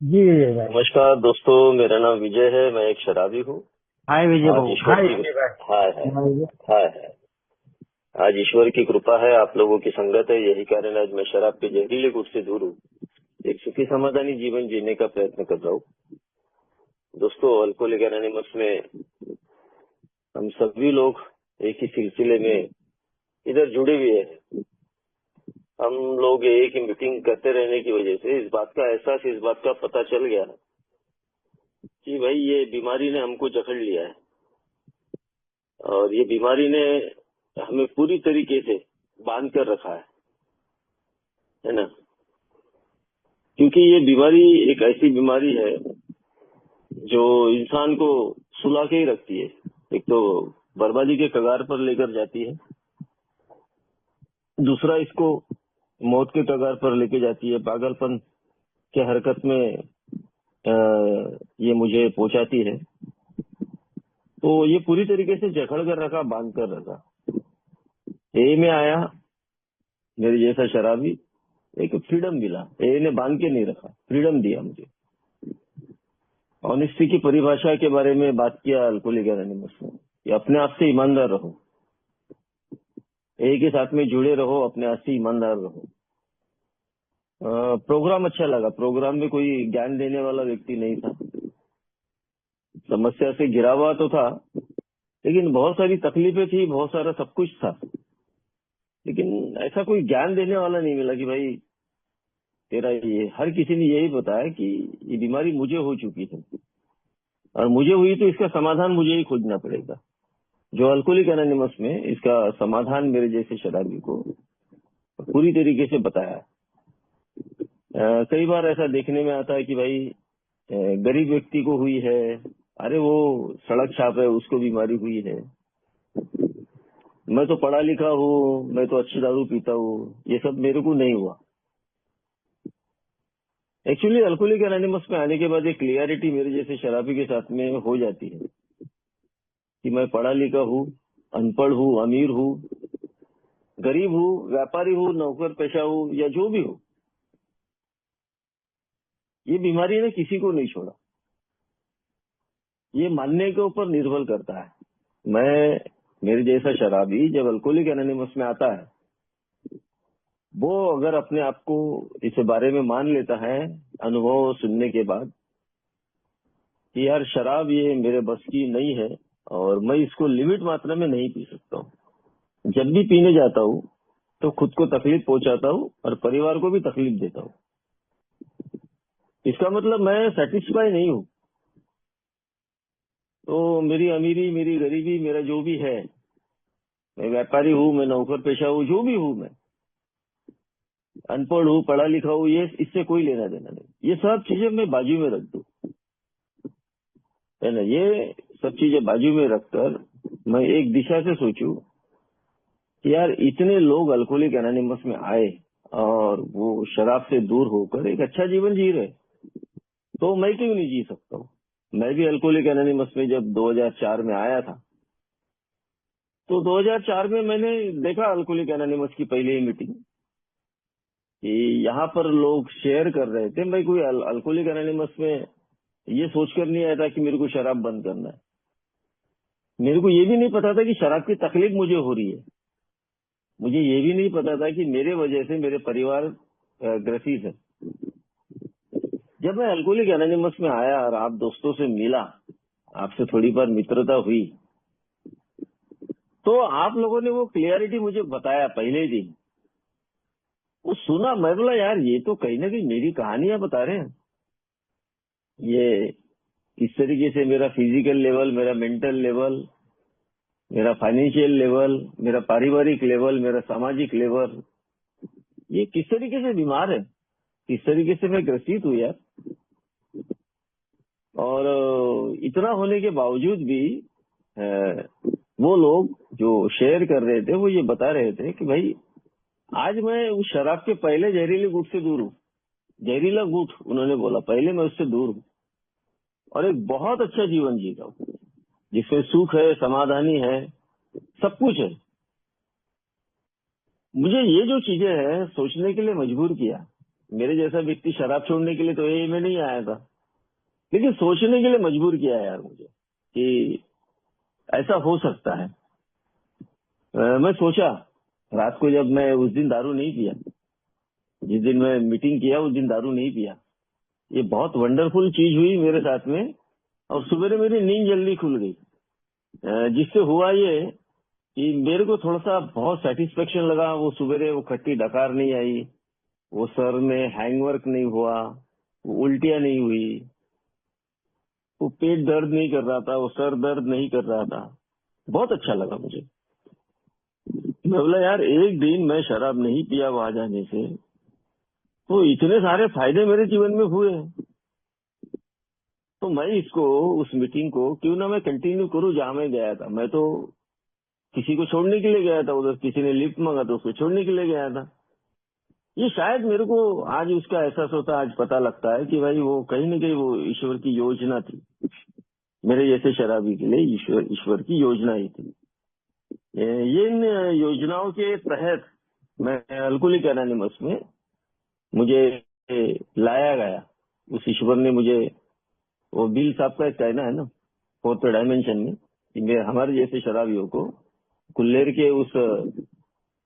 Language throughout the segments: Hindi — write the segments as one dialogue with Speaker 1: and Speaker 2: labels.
Speaker 1: जी विजय भाई।
Speaker 2: नमस्कार दोस्तों, मेरा नाम विजय है। मैं एक शराबी हूँ।
Speaker 1: हाय विजय
Speaker 2: आज
Speaker 1: भाऊ।
Speaker 2: ईश्वर
Speaker 1: हाय
Speaker 2: की
Speaker 1: विजय भाई।
Speaker 2: हाय है।
Speaker 1: हाँ विजय।
Speaker 2: हाय है। आज ईश्वर की कृपा है, आप लोगों की संगत है, यही कारण आज मैं शराब के जहरीले गुट से दूर हूँ। एक सुखी समाधानी जीवन जीने का प्रयत्न कर रहा हूँ। दोस्तों, अल्कोहलिक एनोनिमस में हम सभी लोग एक ही सिलसिले में इधर जुड़े हुए हैं। हम लोग एक ही मीटिंग करते रहने की वजह से इस बात का एहसास, इस बात का पता चल गया कि भाई ये बीमारी ने हमको जकड़ लिया है और ये बीमारी ने हमें पूरी तरीके से बांध कर रखा है ना। क्योंकि ये बीमारी एक ऐसी बीमारी है जो इंसान को सुला के ही रखती है। एक तो बर्बादी के कगार पर लेकर जाती है, दूसरा इसको मौत के कगार पर लेके जाती है। पागलपन के हरकत में ये मुझे पहुंचाती है। तो ये पूरी तरीके से जकड़ कर रखा, बांध कर रखा। ए में आया मेरे जैसा शराबी, एक फ्रीडम मिला। ए ने बांध के नहीं रखा, फ्रीडम दिया मुझे। ऑनेस्टी की परिभाषा के बारे में बात किया अल्कोहलिक एनोनिमस में कि अपने आप से ईमानदार रहो, ए के साथ में जुड़े रहो, अपने आप से ईमानदार रहो। प्रोग्राम अच्छा लगा। प्रोग्राम में कोई ज्ञान देने वाला व्यक्ति नहीं था। समस्या से घिरा हुआ तो था, लेकिन बहुत सारी तकलीफें थी, बहुत सारा सब कुछ था, लेकिन ऐसा कोई ज्ञान देने वाला नहीं मिला कि भाई तेरा ये। हर किसी ने यही बताया कि ये बीमारी मुझे हो चुकी है और मुझे हुई तो इसका समाधान मुझे ही खोजना पड़ेगा। जो अल्कोहलिक एनोनिमस में इसका समाधान मेरे जैसे शराबी को पूरी तरीके से बताया। कई बार ऐसा देखने में आता है कि भाई गरीब व्यक्ति को हुई है, अरे वो सड़क छाप है, उसको बीमारी हुई है। मैं तो पढ़ा लिखा हूँ, मैं तो अच्छी दारू पीता हूँ, ये सब मेरे को नहीं हुआ। एक्चुअली अल्कोहलिक एनोनिमस में आने के बाद एक क्लियरिटी मेरे जैसे शराबी के साथ में हो जाती है कि मैं पढ़ा लिखा हूँ, अनपढ़ हूँ, अमीर हूँ, गरीब हूँ, व्यापारी हूँ, नौकर पेशा हूँ, या जो भी हो, ये बीमारी ने किसी को नहीं छोड़ा। ये मानने के ऊपर निर्भर करता है। मैं, मेरे जैसा शराबी जब अल्कोहलिक एनोनिमस में आता है, वो अगर अपने आप को इस बारे में मान लेता है अनुभव सुनने के बाद कि यार शराब ये मेरे बस की नहीं है और मैं इसको लिमिट मात्रा में नहीं पी सकता हूँ, जब भी पीने जाता हूँ तो खुद को तकलीफ पहुंचाता हूँ और परिवार को भी तकलीफ देता हूँ। इसका मतलब मैं सेटिस्फाई नहीं हूँ। तो मेरी अमीरी, मेरी गरीबी, मेरा जो भी है, मैं व्यापारी हूँ, मैं नौकर पेशा हूँ, जो भी हूँ, मैं अनपढ़ हूँ, पढ़ा लिखा हूँ, ये इससे कोई लेना देना नहीं। ये सब चीजें मैं बाजू में रख दूं, है ना। ये सब चीजें बाजू में रखकर मैं एक दिशा से सोचूं कि यार इतने लोग अल्कोहलिक एनोनिमस में आए और वो शराब से दूर होकर एक अच्छा जीवन जी रहे, तो मैं क्यों नहीं जी सकता हूँ। मैं भी अल्कोहलिक एनोनिमस में जब 2004 में आया था, तो 2004 में मैंने देखा अल्कोहलिक एनोनिमस की पहली मीटिंग कि यहाँ पर लोग शेयर कर रहे थे। मैं कोई अल्कोहलिक एनोनिमस में ये सोचकर नहीं आया था कि मेरे को शराब बंद करना है। मेरे को ये भी नहीं पता था कि शराब की तकलीफ मुझे हो रही है। मुझे ये भी नहीं पता था कि मेरे वजह से मेरे परिवार ग्रसित है। जब मैं अल्कोहलिक एनोनिमस में आया और आप दोस्तों से मिला, आपसे थोड़ी बार मित्रता हुई, तो आप लोगों ने वो क्लियरिटी मुझे बताया पहले दिन। वो सुना, मैं बोला यार ये तो कहीं ना कहीं मेरी कहानियां बता रहे हैं। ये किस तरीके से मेरा फिजिकल लेवल, मेरा मेंटल लेवल, मेरा फाइनेंशियल लेवल, मेरा पारिवारिक लेवल, मेरा सामाजिक लेवल, ये किस तरीके से बीमार है, किस तरीके से मैं ग्रसित हूँ यार। और इतना होने के बावजूद भी वो लोग जो शेयर कर रहे थे वो ये बता रहे थे कि भाई आज मैं उस शराब के पहले जहरीले गुट से दूर हूँ। जहरीला गुट उन्होंने बोला, पहले मैं उससे दूर हूँ और एक बहुत अच्छा जीवन जी रहा हूँ जिसमें सुख है, समाधानी है, सब कुछ है। मुझे ये जो चीजें हैं सोचने के लिए मजबूर किया मेरे जैसा व्यक्ति शराब छोड़ने के लिए तो AA में नहीं आया था, लेकिन सोचने के लिए मजबूर किया यार मुझे कि ऐसा हो सकता है। मैं सोचा, रात को जब मैं उस दिन दारू नहीं पिया, जिस दिन मैं मीटिंग किया उस दिन दारू नहीं पिया, ये बहुत वंडरफुल चीज हुई मेरे साथ में। और सुबह मेरी नींद जल्दी खुल गई, जिससे हुआ ये कि मेरे को थोड़ा सा बहुत सेटिस्फेक्शन लगा। वो सुबह वो खट्टी डकार नहीं आई, वो सर में हैंगवर्क नहीं हुआ, वो उल्टियां नहीं हुई, वो पेट दर्द नहीं कर रहा था, वो सर दर्द नहीं कर रहा था। बहुत अच्छा लगा मुझे। मैं बोला यार, एक दिन मैं शराब नहीं पिया वहां जाने से तो इतने सारे फायदे मेरे जीवन में हुए। तो मैं इसको, उस मीटिंग को क्यों ना मैं कंटिन्यू करूं जहां मैं गया था। मैं तो किसी को छोड़ने के लिए गया था, उधर किसी ने लिफ्ट मांगा तो उसको छोड़ने के लिए गया था। ये शायद मेरे को आज उसका एहसास होता, आज पता लगता है कि भाई वो कहीं न कहीं वो ईश्वर की योजना थी। मेरे जैसे शराबी के लिए ईश्वर की योजना ही थी। ये इन योजनाओं के तहत मैं अल्कोहलिक एनोनिमस में मुझे लाया गया। उस ईश्वर ने मुझे, वो बिल साहब का एक कहना है ना फोर्थ डायमेंशन में, कि हमारे जैसे शराबियों को गुल्लेर के उस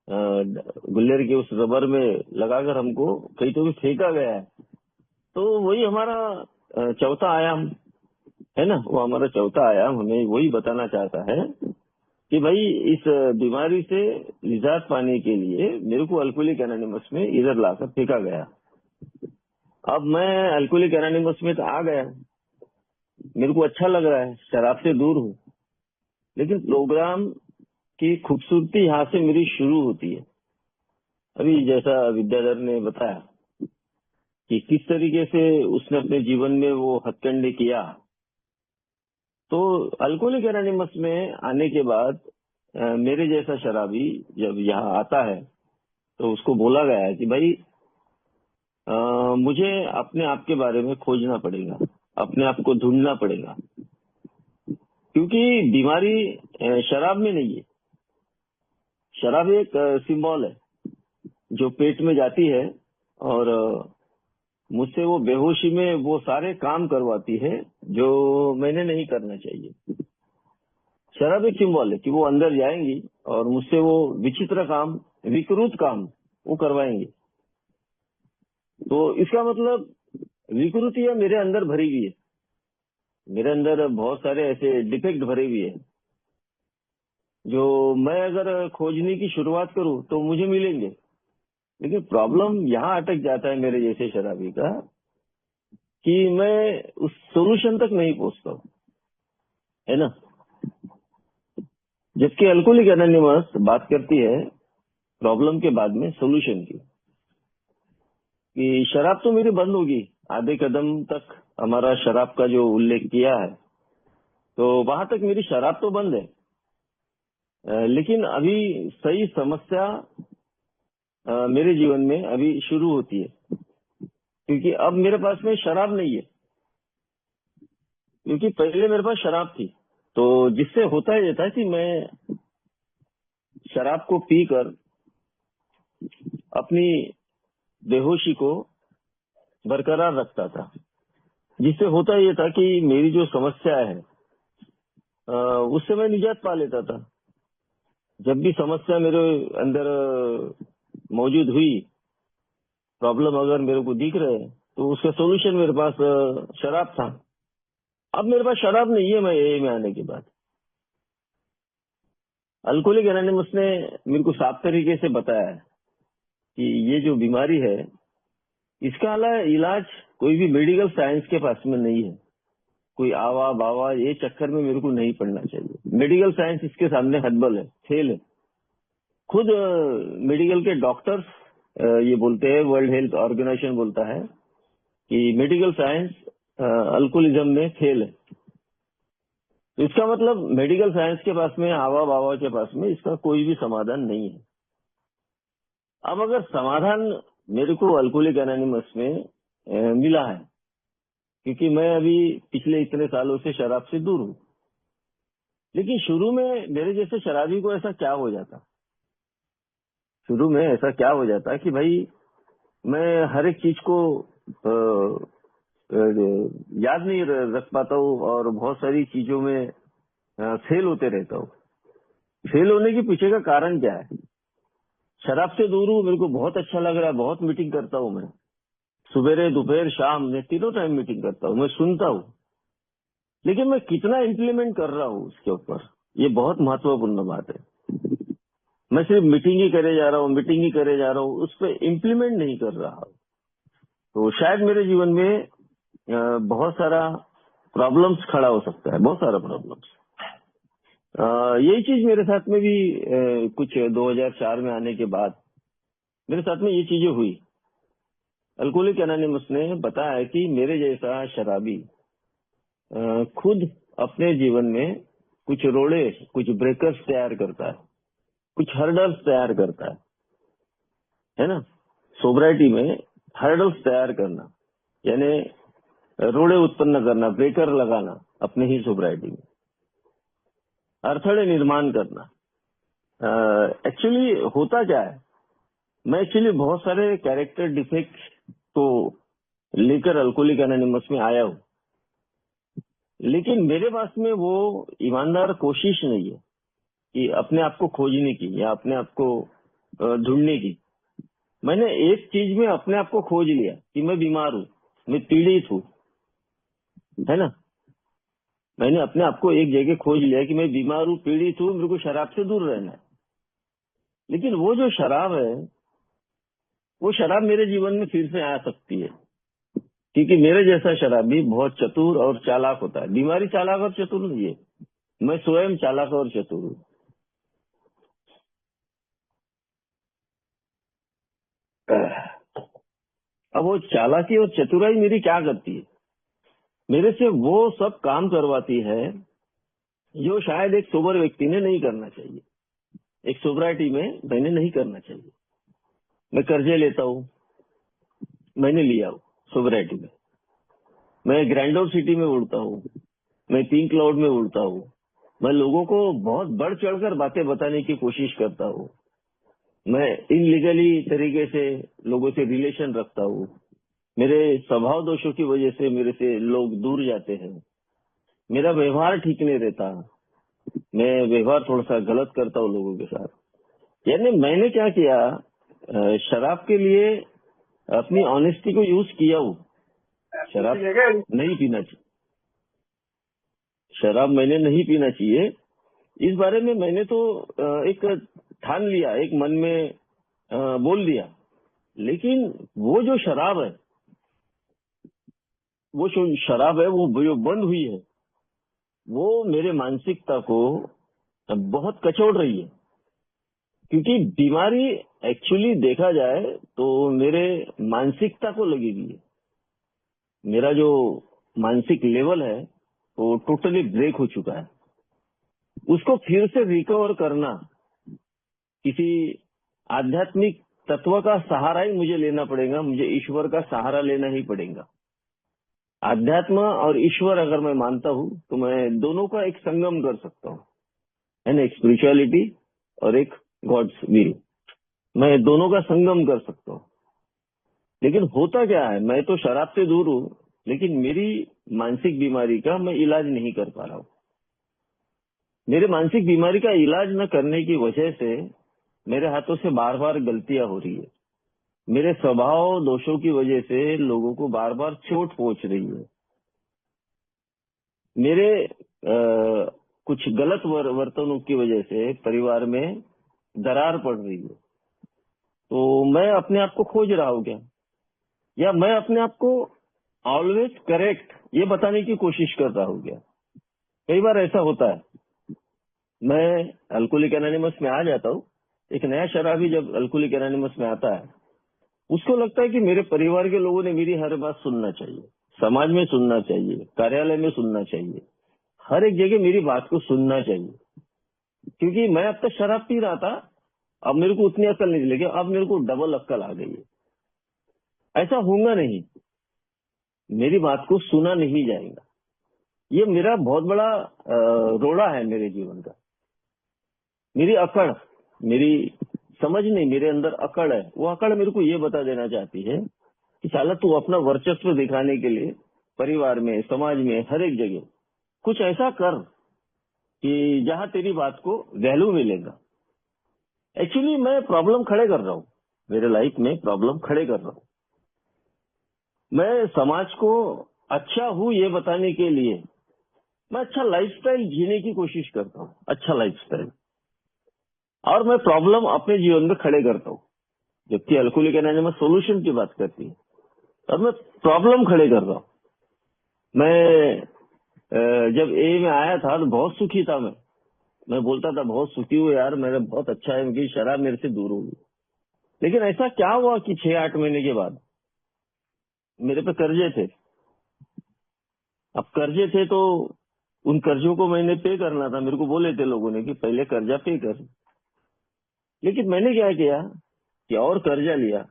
Speaker 2: गुल्लेर के उस रबर में लगाकर हमको कहीं तो भी फेंका गया है। तो वही हमारा चौथा आयाम है ना, वो हमारा चौथा आयाम हमें वही बताना चाहता है कि भाई इस बीमारी से निजात पाने के लिए मेरे को अल्कोहलिक एनोनिमस में इधर लाकर फेंका गया। अब मैं अल्कोहलिक एनोनिमस में तो आ गया, मेरे को अच्छा लग रहा है, शराब से दूर हूँ। लेकिन प्रोग्राम की खूबसूरती यहाँ से मेरी शुरू होती है। अभी जैसा विद्याधर ने बताया कि किस तरीके से उसने अपने जीवन में वो हथकंडे किया। तो अल्कोहलिक एनोनिमस में आने के बाद मेरे जैसा शराबी जब यहाँ आता है तो उसको बोला गया है कि भाई मुझे अपने आप के बारे में खोजना पड़ेगा, अपने आप को ढूंढना पड़ेगा, क्योंकि बीमारी शराब में नहीं है। शराब एक सिंबल है जो पेट में जाती है और मुझसे वो बेहोशी में वो सारे काम करवाती है जो मैंने नहीं करना चाहिए। शराब एक सिंबल है कि वो अंदर जाएंगी और मुझसे वो विचित्र काम, विकृत काम वो करवाएंगे। तो इसका मतलब विकृतियां मेरे अंदर भरी हुई है, मेरे अंदर बहुत सारे ऐसे डिफेक्ट भरे हुए हैं जो मैं अगर खोजने की शुरुआत करूं तो मुझे मिलेंगे। लेकिन प्रॉब्लम यहाँ अटक जाता है मेरे जैसे शराबी का कि मैं उस सोल्यूशन तक नहीं पहुंचता हूं, है ना। जबकि अल्कोहलिक एनोनिमस बात करती है प्रॉब्लम के बाद में सोल्यूशन की, कि शराब तो मेरी बंद होगी। आधे कदम तक हमारा शराब का जो उल्लेख किया है, तो वहां तक मेरी शराब तो बंद है। लेकिन अभी सही समस्या मेरे जीवन में अभी शुरू होती है, क्योंकि अब मेरे पास में शराब नहीं है। क्योंकि पहले मेरे पास शराब थी, तो जिससे होता ये था कि मैं शराब को पीकर अपनी बेहोशी को बरकरार रखता था। जिससे होता ये था कि मेरी जो समस्या है उससे मैं निजात पा लेता था। जब भी समस्या मेरे अंदर मौजूद हुई, प्रॉब्लम अगर मेरे को दिख रहे तो उसका सोल्यूशन मेरे पास शराब था। अब मेरे पास शराब नहीं है। मैं AA में आने के बाद अल्कोहलिक एनोनिमस ने मेरे को साफ तरीके से बताया है कि ये जो बीमारी है इसका इलाज कोई भी मेडिकल साइंस के पास में नहीं है। कोई आवा बावा ये चक्कर में मेरे को नहीं पड़ना चाहिए। मेडिकल साइंस इसके सामने हतबल है, फेल है। खुद मेडिकल के डॉक्टर्स ये बोलते हैं, वर्ल्ड हेल्थ ऑर्गेनाइजेशन बोलता है कि मेडिकल साइंस अल्कोहलिज्म में फेल है। तो इसका मतलब मेडिकल साइंस के पास में, आवा बावा के पास में इसका कोई भी समाधान नहीं है। अब अगर समाधान मेरे को अल्कोहलिक एनोनिमस में मिला है, क्योंकि मैं अभी पिछले इतने सालों से शराब से दूर हूँ। लेकिन शुरू में मेरे जैसे शराबी को ऐसा क्या हो जाता, शुरू में ऐसा क्या हो जाता कि भाई मैं हर एक चीज को याद नहीं रख पाता हूँ और बहुत सारी चीजों में फेल होते रहता हूँ। फेल होने के पीछे का कारण क्या है? शराब से दूर हूँ, मेरे को बहुत अच्छा लग रहा है, बहुत मीटिंग करता हूँ मैं, सुबह दोपहर शाम मैं तीनों टाइम मीटिंग करता हूँ, मैं सुनता हूँ, लेकिन मैं कितना इम्प्लीमेंट कर रहा हूँ उसके ऊपर, ये बहुत महत्वपूर्ण बात है। मैं सिर्फ मीटिंग ही करे जा रहा हूँ, मीटिंग ही करे जा रहा हूँ, उस पर इम्प्लीमेंट नहीं कर रहा हूँ। तो शायद मेरे जीवन में बहुत सारा प्रॉब्लम्स खड़ा हो सकता है, बहुत सारा प्रॉब्लम्स। यही चीज मेरे साथ में भी कुछ 2004 में आने के बाद मेरे साथ में ये चीजें हुई। अल्कोहलिक एनोनिमस ने बताया कि मेरे जैसा शराबी खुद अपने जीवन में कुछ रोड़े, कुछ ब्रेकर्स तैयार करता है, कुछ हर्डल्स तैयार करता है ना। सोब्राइटी में हर्डल्स तैयार करना यानी रोड़े उत्पन्न करना, ब्रेकर लगाना अपने ही सोब्राइटी में, अड़थड़े निर्माण करना। एक्चुअली होता क्या है, मैं एक्चुअली बहुत सारे कैरेक्टर डिफेक्ट को लेकर अल्कोहलिक एनोनिमस में आया हूँ, लेकिन मेरे पास में वो ईमानदार कोशिश नहीं है कि अपने आप को खोजने की या अपने आप को ढूंढने की। मैंने एक चीज में अपने आप को खोज लिया कि मैं बीमार हूँ, मैं पीड़ित हूँ, है ना। मैंने अपने आप को एक जगह खोज लिया कि मैं बीमार हूँ, पीड़ित हूँ, मेरे को शराब से दूर रहना है। लेकिन वो जो शराब है, वो शराब मेरे जीवन में फिर से आ सकती है, क्योंकि मेरे जैसा शराबी बहुत चतुर और चालाक होता है। बीमारी चालाक और चतुर नहीं है, मैं स्वयं चालाक और चतुर हूँ। अब वो चालाकी और चतुराई मेरी क्या करती है? मेरे से वो सब काम करवाती है जो शायद एक सोबर व्यक्ति ने नहीं करना चाहिए, एक सोबराइटी में मैंने नहीं करना चाहिए। मैं कर्जे लेता हूँ, मैंने लिया हूँ सोबराइटी में। मैं ग्रैंडोर सिटी में उड़ता हूँ, मैं पिंक क्लाउड में उड़ता हूँ, मैं लोगों को बहुत बढ़ चढ़कर बातें बताने की कोशिश करता हूँ, मैं इनलीगली तरीके से लोगों से रिलेशन रखता हूँ, मेरे स्वभाव दोषों की वजह से मेरे से लोग दूर जाते हैं, मेरा व्यवहार ठीक नहीं रहता, मैं व्यवहार थोड़ा सा गलत करता हूँ लोगों के साथ। यानी मैंने क्या किया, शराब के लिए अपनी ऑनेस्टी को यूज किया हूँ। शराब नहीं पीना चाहिए, शराब मैंने नहीं पीना चाहिए, इस बारे में मैंने तो एक ठान लिया, एक मन में बोल दिया। लेकिन वो जो शराब है, वो जो शराब है, वो जो बंद हुई है, वो मेरे मानसिकता को बहुत कचोड़ रही है। क्योंकि बीमारी एक्चुअली देखा जाए तो मेरे मानसिकता को लगी हुई है। मेरा जो मानसिक लेवल है वो टोटली ब्रेक हो चुका है। उसको फिर से रिकवर करना किसी आध्यात्मिक तत्व का सहारा ही मुझे लेना पड़ेगा, मुझे ईश्वर का सहारा लेना ही पड़ेगा। आध्यात्म और ईश्वर अगर मैं मानता हूँ तो मैं दोनों का एक संगम कर सकता हूँ, है ना। एक स्पिरिचुअलिटी और एक गॉड्स विल, मैं दोनों का संगम कर सकता हूँ। लेकिन होता क्या है, मैं तो शराब से दूर हूँ, लेकिन मेरी मानसिक बीमारी का मैं इलाज नहीं कर पा रहा हूँ। मेरे मानसिक बीमारी का इलाज न करने की वजह से मेरे हाथों से बार बार गलतियां हो रही है। मेरे स्वभाव दोषों की वजह से लोगों को बार बार चोट पहुंच रही है। मेरे कुछ गलत वर्तनों की वजह से परिवार में दरार पड़ रही है। तो मैं अपने आप को खोज रहा हूँ क्या, या मैं अपने आप को ऑलवेज करेक्ट ये बताने की कोशिश कर रहा हूँ क्या? कई बार ऐसा होता है, मैं अल्कोहलिक एनोनिमस में आ जाता हूँ। एक नया शराबी जब अल्कोहलिक एनोनिमस में आता है, उसको लगता है कि मेरे परिवार के लोगों ने मेरी हर बात सुनना चाहिए, समाज में सुनना चाहिए, कार्यालय में सुनना चाहिए, हर एक जगह मेरी बात को सुनना चाहिए। क्योंकि मैं अब तक शराब पी रहा था, अब मेरे को उतनी अक्ल नहीं, लेकिन अब मेरे को डबल अक्ल आ गई है। ऐसा होगा नहीं, मेरी बात को सुना नहीं जाएगा। ये मेरा बहुत बड़ा रोड़ा है मेरे जीवन का। मेरी अकड़, मेरी समझ नहीं, मेरे अंदर अकड़ है। वो अकड़ मेरे को ये बता देना चाहती है कि साला तू अपना वर्चस्व दिखाने के लिए परिवार में, समाज में, हर एक जगह कुछ ऐसा कर कि जहां तेरी बात को वैल्यू मिलेगा। एक्चुअली मैं प्रॉब्लम खड़े कर रहा हूँ, मेरे लाइफ में प्रॉब्लम खड़े कर रहा हूँ। मैं समाज को अच्छा हूँ ये बताने के लिए मैं अच्छा लाइफस्टाइल जीने की कोशिश करता हूँ, अच्छा लाइफस्टाइल, और मैं प्रॉब्लम अपने जीवन में खड़े करता हूँ। जबकि अल्कोहलिक एनोनिमस सोल्यूशन की बात करती है और मैं प्रॉब्लम खड़े कर रहा हूँ। मैं जब ए में आया था तो बहुत सुखी था। मैं बोलता था बहुत सुखी हूँ यार, मेरा बहुत अच्छा है, क्योंकि शराब मेरे से दूर होगी। लेकिन ऐसा क्या हुआ कि 6-8 महीने के बाद मेरे पे कर्जे थे। अब कर्जे थे तो उन कर्जों को मैंने पे करना था। मेरे को बोले थे लोगों ने कि पहले कर्जा पे कर। लेकिन मैंने क्या किया कि और कर्जा लिया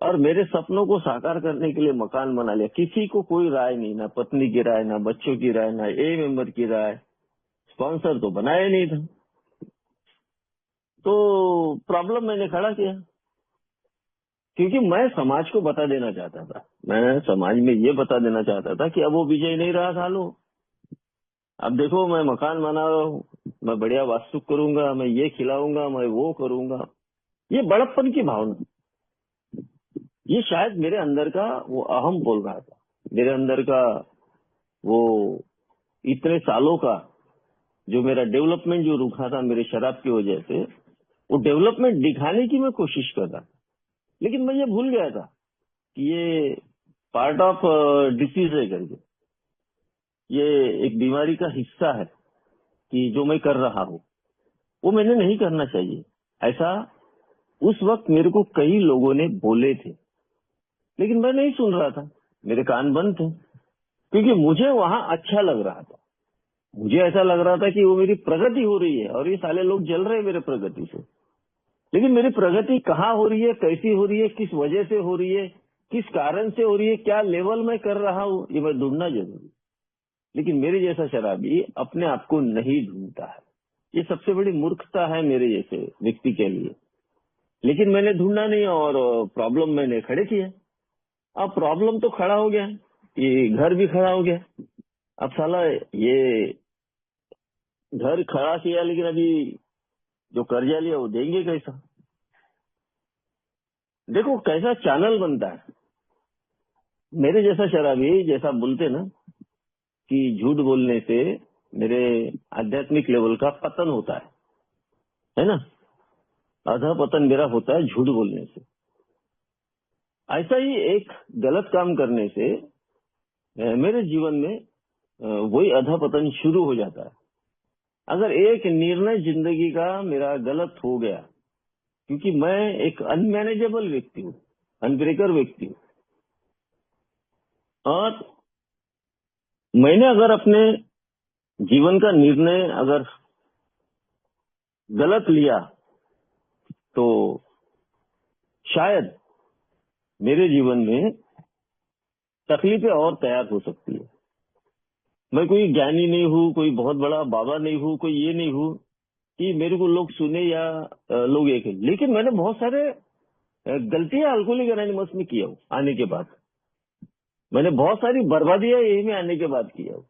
Speaker 2: और मेरे सपनों को साकार करने के लिए मकान बना लिया। किसी को कोई राय नहीं, ना पत्नी की राय, ना बच्चों की राय, ना ए मेंबर की राय। स्पॉन्सर तो बनाया नहीं था। तो प्रॉब्लम मैंने खड़ा किया, क्योंकि मैं समाज को बता देना चाहता था। मैं समाज में ये बता देना चाहता था कि अब वो विजय नहीं रहा सालो। अब देखो मैं मकान बना रहा हूँ, मैं बढ़िया वास्तु करूंगा, मैं ये खिलाऊंगा, मैं वो करूंगा। ये बड़प्पन की भावना, ये शायद मेरे अंदर का वो अहम बोल रहा था। मेरे अंदर का वो इतने सालों का जो मेरा डेवलपमेंट जो रुका था मेरे शराब की वजह से, वो डेवलपमेंट दिखाने की मैं कोशिश कर रहा था। लेकिन मैं ये भूल गया था कि ये पार्ट ऑफ डिसीज है करके, ये एक बीमारी का हिस्सा है कि जो मैं कर रहा हूँ वो मैंने नहीं करना चाहिए। ऐसा उस वक्त मेरे को कई लोगों ने बोले थे, लेकिन मैं नहीं सुन रहा था, मेरे कान बंद थे, क्योंकि मुझे वहां अच्छा लग रहा था। मुझे ऐसा लग रहा था कि वो मेरी प्रगति हो रही है और ये साले लोग जल रहे हैं मेरे प्रगति से। लेकिन मेरी प्रगति कहाँ हो रही है, कैसी हो रही है, किस वजह से हो रही है, किस कारण से हो रही है, क्या लेवल में कर रहा हूँ, ये मैं ढूंढना जरूरी। लेकिन मेरे जैसा शराबी अपने आप को नहीं ढूंढता है। ये सबसे बड़ी मूर्खता है मेरे जैसे व्यक्ति के लिए। लेकिन मैंने ढूंढा नहीं और प्रॉब्लम मैंने खड़े किया। अब प्रॉब्लम तो खड़ा हो गया, ये घर भी खड़ा हो गया। अब साला ये घर खड़ा किया, लेकिन अभी जो कर्जा लिया वो देंगे कैसा? देखो कैसा चैनल बनता है। मेरे जैसा शराबी जैसा बोलते ना कि झूठ बोलने से मेरे आध्यात्मिक लेवल का पतन होता है ना? आधा पतन मेरा होता है झूठ बोलने से। ऐसा ही एक गलत काम करने से मेरे जीवन में वही आधा पतन शुरू हो जाता है। अगर एक निर्णय जिंदगी का मेरा गलत हो गया, क्योंकि मैं एक अनमैनेजेबल व्यक्ति हूँ, अनब्रेकर व्यक्ति हूँ, और मैंने अगर अपने जीवन का निर्णय अगर गलत लिया तो शायद मेरे जीवन में तकलीफें और तैयार हो सकती है। मैं कोई ज्ञानी नहीं हूँ, कोई बहुत बड़ा बाबा नहीं हूँ, कोई ये नहीं हूँ कि मेरे को लोग सुने या लोग एक। लेकिन मैंने बहुत सारे गलतियां अल्कोहलिक एनोनिमस में किया हूँ आने के बाद। मैंने बहुत सारी बर्बादियां यही में आने के बाद किया हूँ।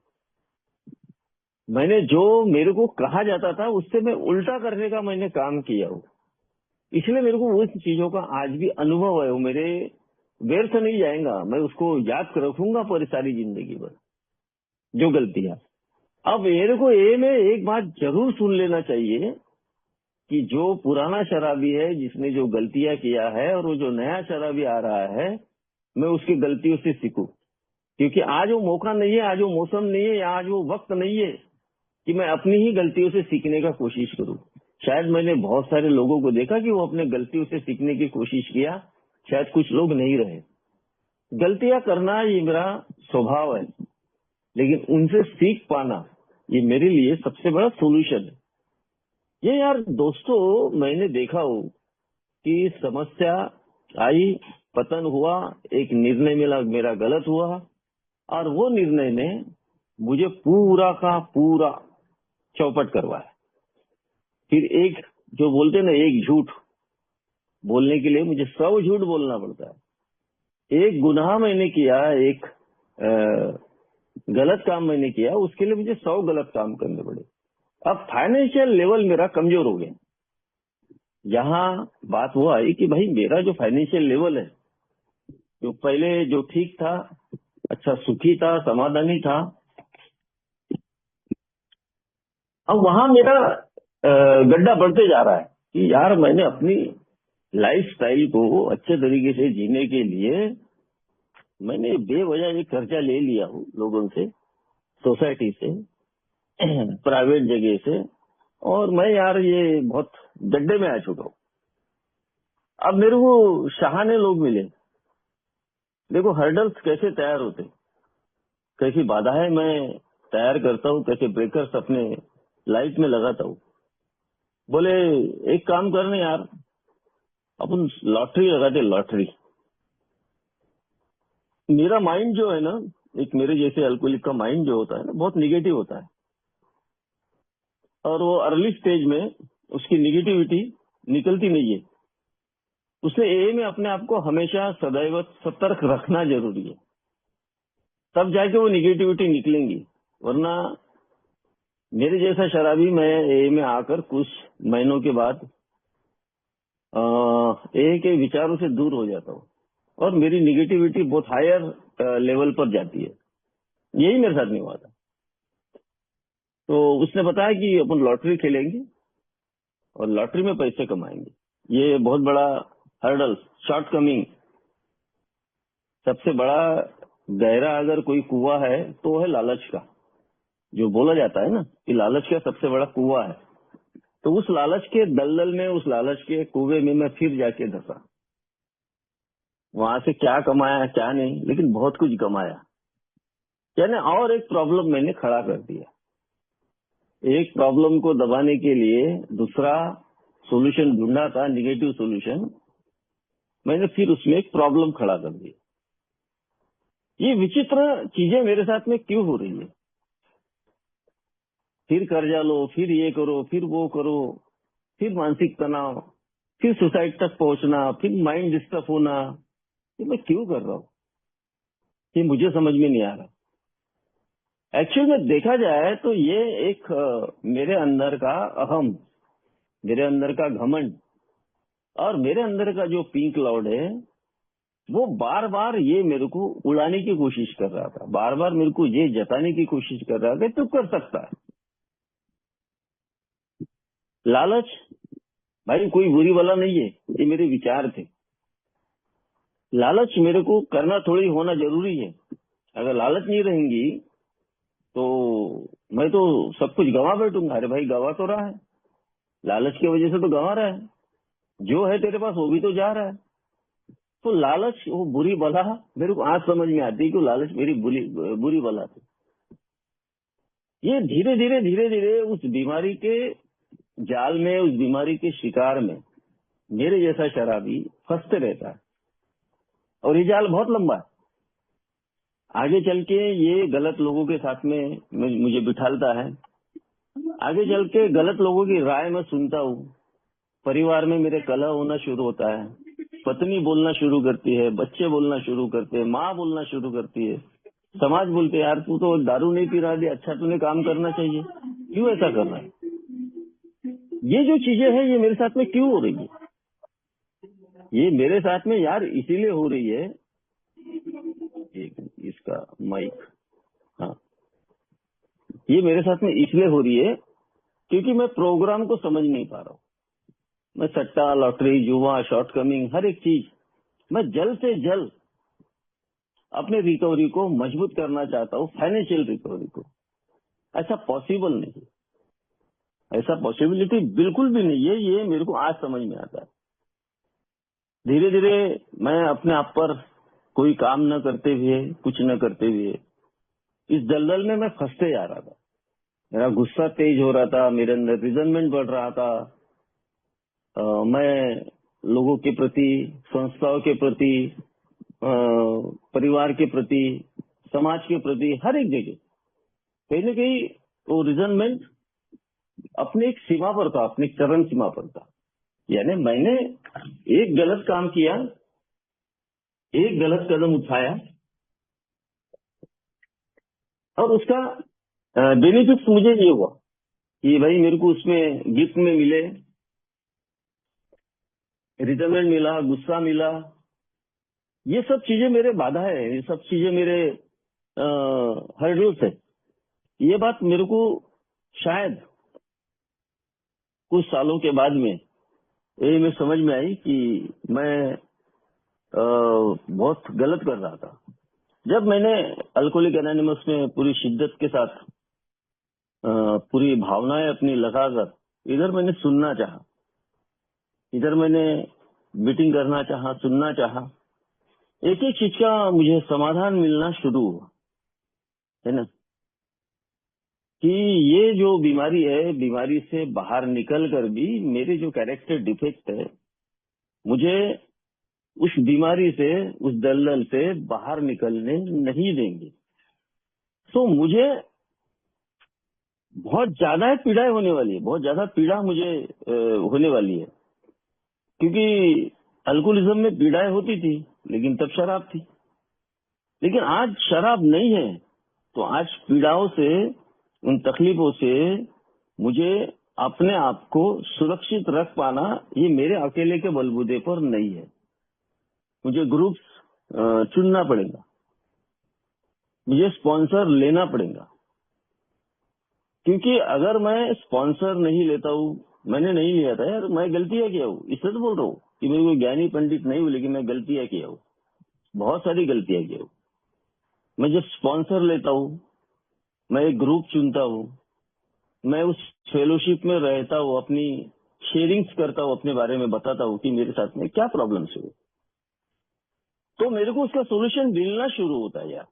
Speaker 2: मैंने जो मेरे को कहा जाता था उससे मैं उल्टा करने का मैंने काम किया हूँ। इसलिए मेरे को उस चीजों का आज भी अनुभव है। वो मेरे व्यर्थ नहीं जाएगा, मैं उसको याद रखूंगा पूरी सारी जिंदगी भर जो गलतियां। अब मेरे को ये में एक बात जरूर सुन लेना चाहिए कि जो पुराना शराबी है जिसने जो गलतियां किया है और वो जो नया शराबी आ रहा है, मैं उसकी गलतियों से सीखूं। क्योंकि आज वो मौका नहीं है, आज वो मौसम नहीं है, या आज वो वक्त नहीं है कि मैं अपनी ही गलतियों से सीखने का कोशिश करूं। शायद मैंने बहुत सारे लोगों को देखा कि वो अपने गलतियों से सीखने की कोशिश किया, शायद कुछ लोग नहीं रहे। गलतियां करना ये मेरा स्वभाव है, लेकिन उनसे सीख पाना ये मेरे लिए सबसे बड़ा सोल्यूशन है। ये यार दोस्तों, मैंने देखा हो कि समस्या आई, पतन हुआ, एक निर्णय मेरा गलत हुआ, और वो निर्णय ने मुझे पूरा का पूरा चौपट करवाया। फिर एक जो बोलते ना, एक झूठ बोलने के लिए मुझे 100 झूठ बोलना पड़ता है। एक गुनाह मैंने किया, एक गलत काम मैंने किया, उसके लिए मुझे 100 गलत काम करने पड़े। अब फाइनेंशियल लेवल मेरा कमजोर हो गया। यहाँ बात वो आई कि भाई मेरा जो फाइनेंशियल लेवल है, जो पहले जो ठीक था, अच्छा सुखी था, समाधानी था, अब वहां मेरा गड्ढा बढ़ते जा रहा है कि यार मैंने अपनी लाइफस्टाइल को अच्छे तरीके से जीने के लिए मैंने बेवजह ये कर्जा ले लिया हूँ लोगों से, सोसाइटी से, प्राइवेट जगह से, और मैं यार ये बहुत गड्ढे में आ चुका हूँ। अब मेरे को शहाने लोग मिले। देखो हर्डल्स कैसे तैयार होते, कैसी बाधाएं मैं तैयार करता हूँ, कैसे ब्रेकर्स अपने लाइफ में लगाता हूँ। बोले एक काम करने यार, अपन लॉटरी लगाते, लॉटरी। मेरा माइंड जो है ना, एक मेरे जैसे अल्कोहलिक का माइंड जो होता है ना, बहुत निगेटिव होता है, और वो अर्ली स्टेज में उसकी निगेटिविटी निकलती नहीं है। उसने ए में अपने आप को हमेशा सदैव सतर्क रखना जरूरी है, तब जाके वो निगेटिविटी निकलेंगी। वरना मेरे जैसा शराबी, मैं ए में आकर कुछ महीनों के बाद ए के विचारों से दूर हो जाता हूँ और मेरी निगेटिविटी बहुत हायर लेवल पर जाती है। यही मेरे साथ नहीं हुआ था। तो उसने बताया कि अपन लॉटरी खेलेंगे और लॉटरी में पैसे कमाएंगे। ये बहुत बड़ा हर्डल, शॉर्टकमिंग, सबसे बड़ा गहरा अगर कोई कुआं है तो है लालच का। जो बोला जाता है ना कि लालच का सबसे बड़ा कुआं है, तो उस लालच के दलदल में, उस लालच के कुएं में मैं फिर जाके धंसा। वहां से क्या कमाया क्या नहीं, लेकिन बहुत कुछ कमाया। यानी और एक प्रॉब्लम मैंने खड़ा कर दिया। एक प्रॉब्लम को दबाने के लिए दूसरा सॉल्यूशन ढूंढा था, निगेटिव सॉल्यूशन, मैंने फिर उसमें एक प्रॉब्लम खड़ा कर दी। ये विचित्र चीजें मेरे साथ में क्यों हो रही है? फिर कर्जा लो, फिर ये करो, फिर वो करो, फिर मानसिक तनाव, फिर सुसाइड तक पहुंचना, फिर माइंड डिस्टर्ब होना। ये मैं क्यों कर रहा हूँ? ये मुझे समझ में नहीं आ रहा। एक्चुअल में देखा जाए तो ये एक मेरे अंदर का अहम, मेरे अंदर का घमंड और मेरे अंदर का जो पिंक क्लाउड है, वो बार बार ये मेरे को उड़ाने की कोशिश कर रहा था। बार बार मेरे को ये जताने की कोशिश कर रहा था कि तू कर सकता है। लालच भाई कोई बुरी वाला नहीं है, ये मेरे विचार थे। लालच मेरे को करना थोड़ी होना जरूरी है। अगर लालच नहीं रहेंगी तो मैं तो सब कुछ गंवा बैठूंगा। अरे भाई गंवा तो रहा है, लालच की वजह से तो गंवा रहा है। जो है तेरे पास वो भी तो जा रहा है। तो लालच वो बुरी बला, मेरे को आज समझ में आती है कि लालच मेरी बुरी बला थी। ये धीरे धीरे धीरे धीरे उस बीमारी के जाल में, उस बीमारी के शिकार में मेरे जैसा शराबी फंसते रहता है, और ये जाल बहुत लंबा है। आगे चल के ये गलत लोगों के साथ में मुझे बिठालता है। आगे चल के गलत लोगों की राय मैं सुनता हूँ। परिवार में मेरे कलह होना शुरू होता है। पत्नी बोलना शुरू करती है, बच्चे बोलना शुरू करते हैं, माँ बोलना शुरू करती है, समाज बोलते हैं यार तू तो दारू नहीं पी रहा है, अच्छा तूने काम करना चाहिए, क्यों ऐसा कर रहा है? ये जो चीजें हैं ये मेरे साथ में क्यों हो रही है? ये मेरे साथ में यार इसीलिए हो रही है, इसका माइक, हाँ, ये मेरे साथ में इसलिए हो रही है क्योंकि मैं प्रोग्राम को समझ नहीं पा रहा हूँ। मैं सट्टा, लॉटरी, जुआ, शॉर्टकमिंग, हर एक चीज मैं जल्द से जल्द अपने रिकवरी को मजबूत करना चाहता हूँ, फाइनेंशियल रिकवरी को। ऐसा पॉसिबल नहीं, ऐसा पॉसिबिलिटी बिल्कुल भी नहीं है। ये मेरे को आज समझ में आता है। धीरे धीरे मैं अपने आप पर कोई काम न करते हुए, कुछ न करते हुए इस दलदल में मैं फंसते जा रहा था। मेरा गुस्सा तेज हो रहा था, मेरे अंदर रिजनमेंट बढ़ रहा था। मैं लोगों के प्रति, संस्थाओं के प्रति, परिवार के प्रति, समाज के प्रति, हर एक जगह कहीं न कहीं वो रिजनमेंट अपने एक सीमा पर था, अपनी चरम सीमा पर था। यानी मैंने एक गलत काम किया, एक गलत कदम उठाया, और उसका बेनिफिट्स मुझे ये हुआ कि भाई मेरे को उसमें गिफ्ट में मिले, रिटर्नमेंट मिला, गुस्सा मिला। ये सब चीजें मेरे बाधा है, ये सब चीजें मेरे हर्डल्स है। ये बात मेरे को शायद कुछ सालों के बाद में ये मैं समझ में आई कि मैं बहुत गलत कर रहा था। जब मैंने अल्कोहलिक एनोनिमस में पूरी शिद्दत के साथ पूरी भावनाएं अपनी लगाकर, इधर मैंने सुनना चाहा, इधर मैंने मीटिंग करना चाहा, सुनना चाहा, एक एक चीज का मुझे समाधान मिलना शुरू हुआ, है ना। कि ये जो बीमारी है, बीमारी से बाहर निकल कर भी मेरे जो कैरेक्टर डिफेक्ट है, मुझे उस बीमारी से, उस दलदल से बाहर निकलने नहीं देंगे। तो मुझे बहुत ज्यादा पीड़ाएं होने वाली है, बहुत ज्यादा पीड़ा मुझे होने वाली है। क्योंकि अल्कोहलिज्म में पीड़ाएं होती थी, लेकिन तब शराब थी। लेकिन आज शराब नहीं है, तो आज पीड़ाओं से, उन तकलीफों से मुझे अपने आप को सुरक्षित रख पाना, ये मेरे अकेले के बलबूते पर नहीं है। मुझे ग्रुप्स चुनना पड़ेगा, मुझे स्पॉन्सर लेना पड़ेगा। क्योंकि अगर मैं स्पॉन्सर नहीं लेता हूँ, मैंने नहीं लिया था यार, मैं गलतियां किया हूँ, इसलिए तो बोल रहा हूँ कि मैं कोई ज्ञानी पंडित नहीं हूँ, लेकिन मैं गलतियां किया हूँ, बहुत सारी गलतियां किया हूँ। मैं जब स्पॉन्सर लेता हूँ, मैं एक ग्रुप चुनता हूँ, मैं उस फेलोशिप में रहता हूँ, अपनी शेयरिंग्स करता हूँ, अपने बारे में बताता हूँ कि मेरे साथ में क्या प्रॉब्लम्स हुए, तो मेरे को उसका सोल्यूशन मिलना शुरू होता है यार,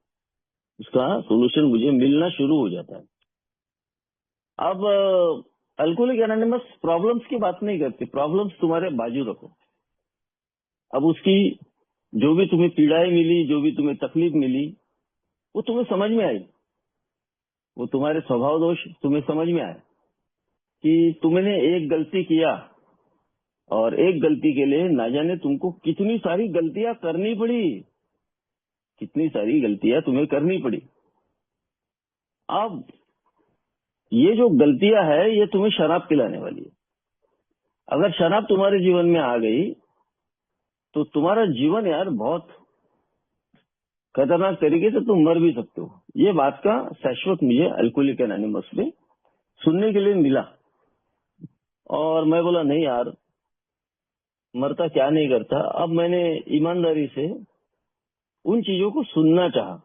Speaker 2: उसका सोल्यूशन मुझे मिलना शुरू हो जाता है। अब अल्कोहलिक एनोनिमस प्रॉब्लम्स की बात नहीं करती, प्रॉब्लम्स तुम्हारे बाजू रखो। अब उसकी जो भी तुम्हें पीड़ाएं मिली, जो भी तुम्हें तकलीफ मिली, वो तुम्हें समझ में आई, वो तुम्हारे स्वभाव दोष तुम्हें समझ में आया कि तुमने एक गलती किया, और एक गलती के लिए ना जाने तुमको कितनी सारी गलतियां करनी पड़ी, कितनी सारी गलतियां तुम्हें करनी पड़ी। अब ये जो गलतियां है, ये तुम्हें शराब पिलाने वाली है। अगर शराब तुम्हारे जीवन में आ गई, तो तुम्हारा जीवन यार बहुत खतरनाक तरीके से तुम मर भी सकते हो। ये बात का शाश्वत मुझे अल्कोहलिक एनोनिमस में सुनने के लिए मिला। और मैं बोला नहीं यार, मरता क्या नहीं करता। अब मैंने ईमानदारी से उन चीजों को सुनना चाहा,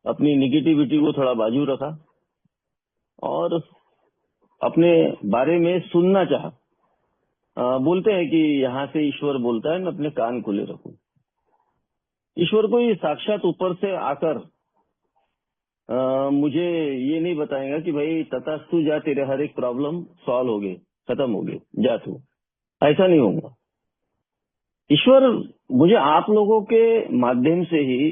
Speaker 2: अपनी निगेटिविटी को थोड़ा बाजू रखा, और अपने बारे में सुनना चाहा। बोलते हैं कि यहाँ से ईश्वर बोलता है, मैं अपने कान खुले रखूं। ईश्वर कोई साक्षात ऊपर से आकर मुझे ये नहीं बताएगा कि भाई तथास्तु जा, तेरे हर एक प्रॉब्लम सॉल्व हो गए, खत्म हो गए, जा तू। ऐसा नहीं होगा। ईश्वर मुझे आप लोगों के माध्यम से ही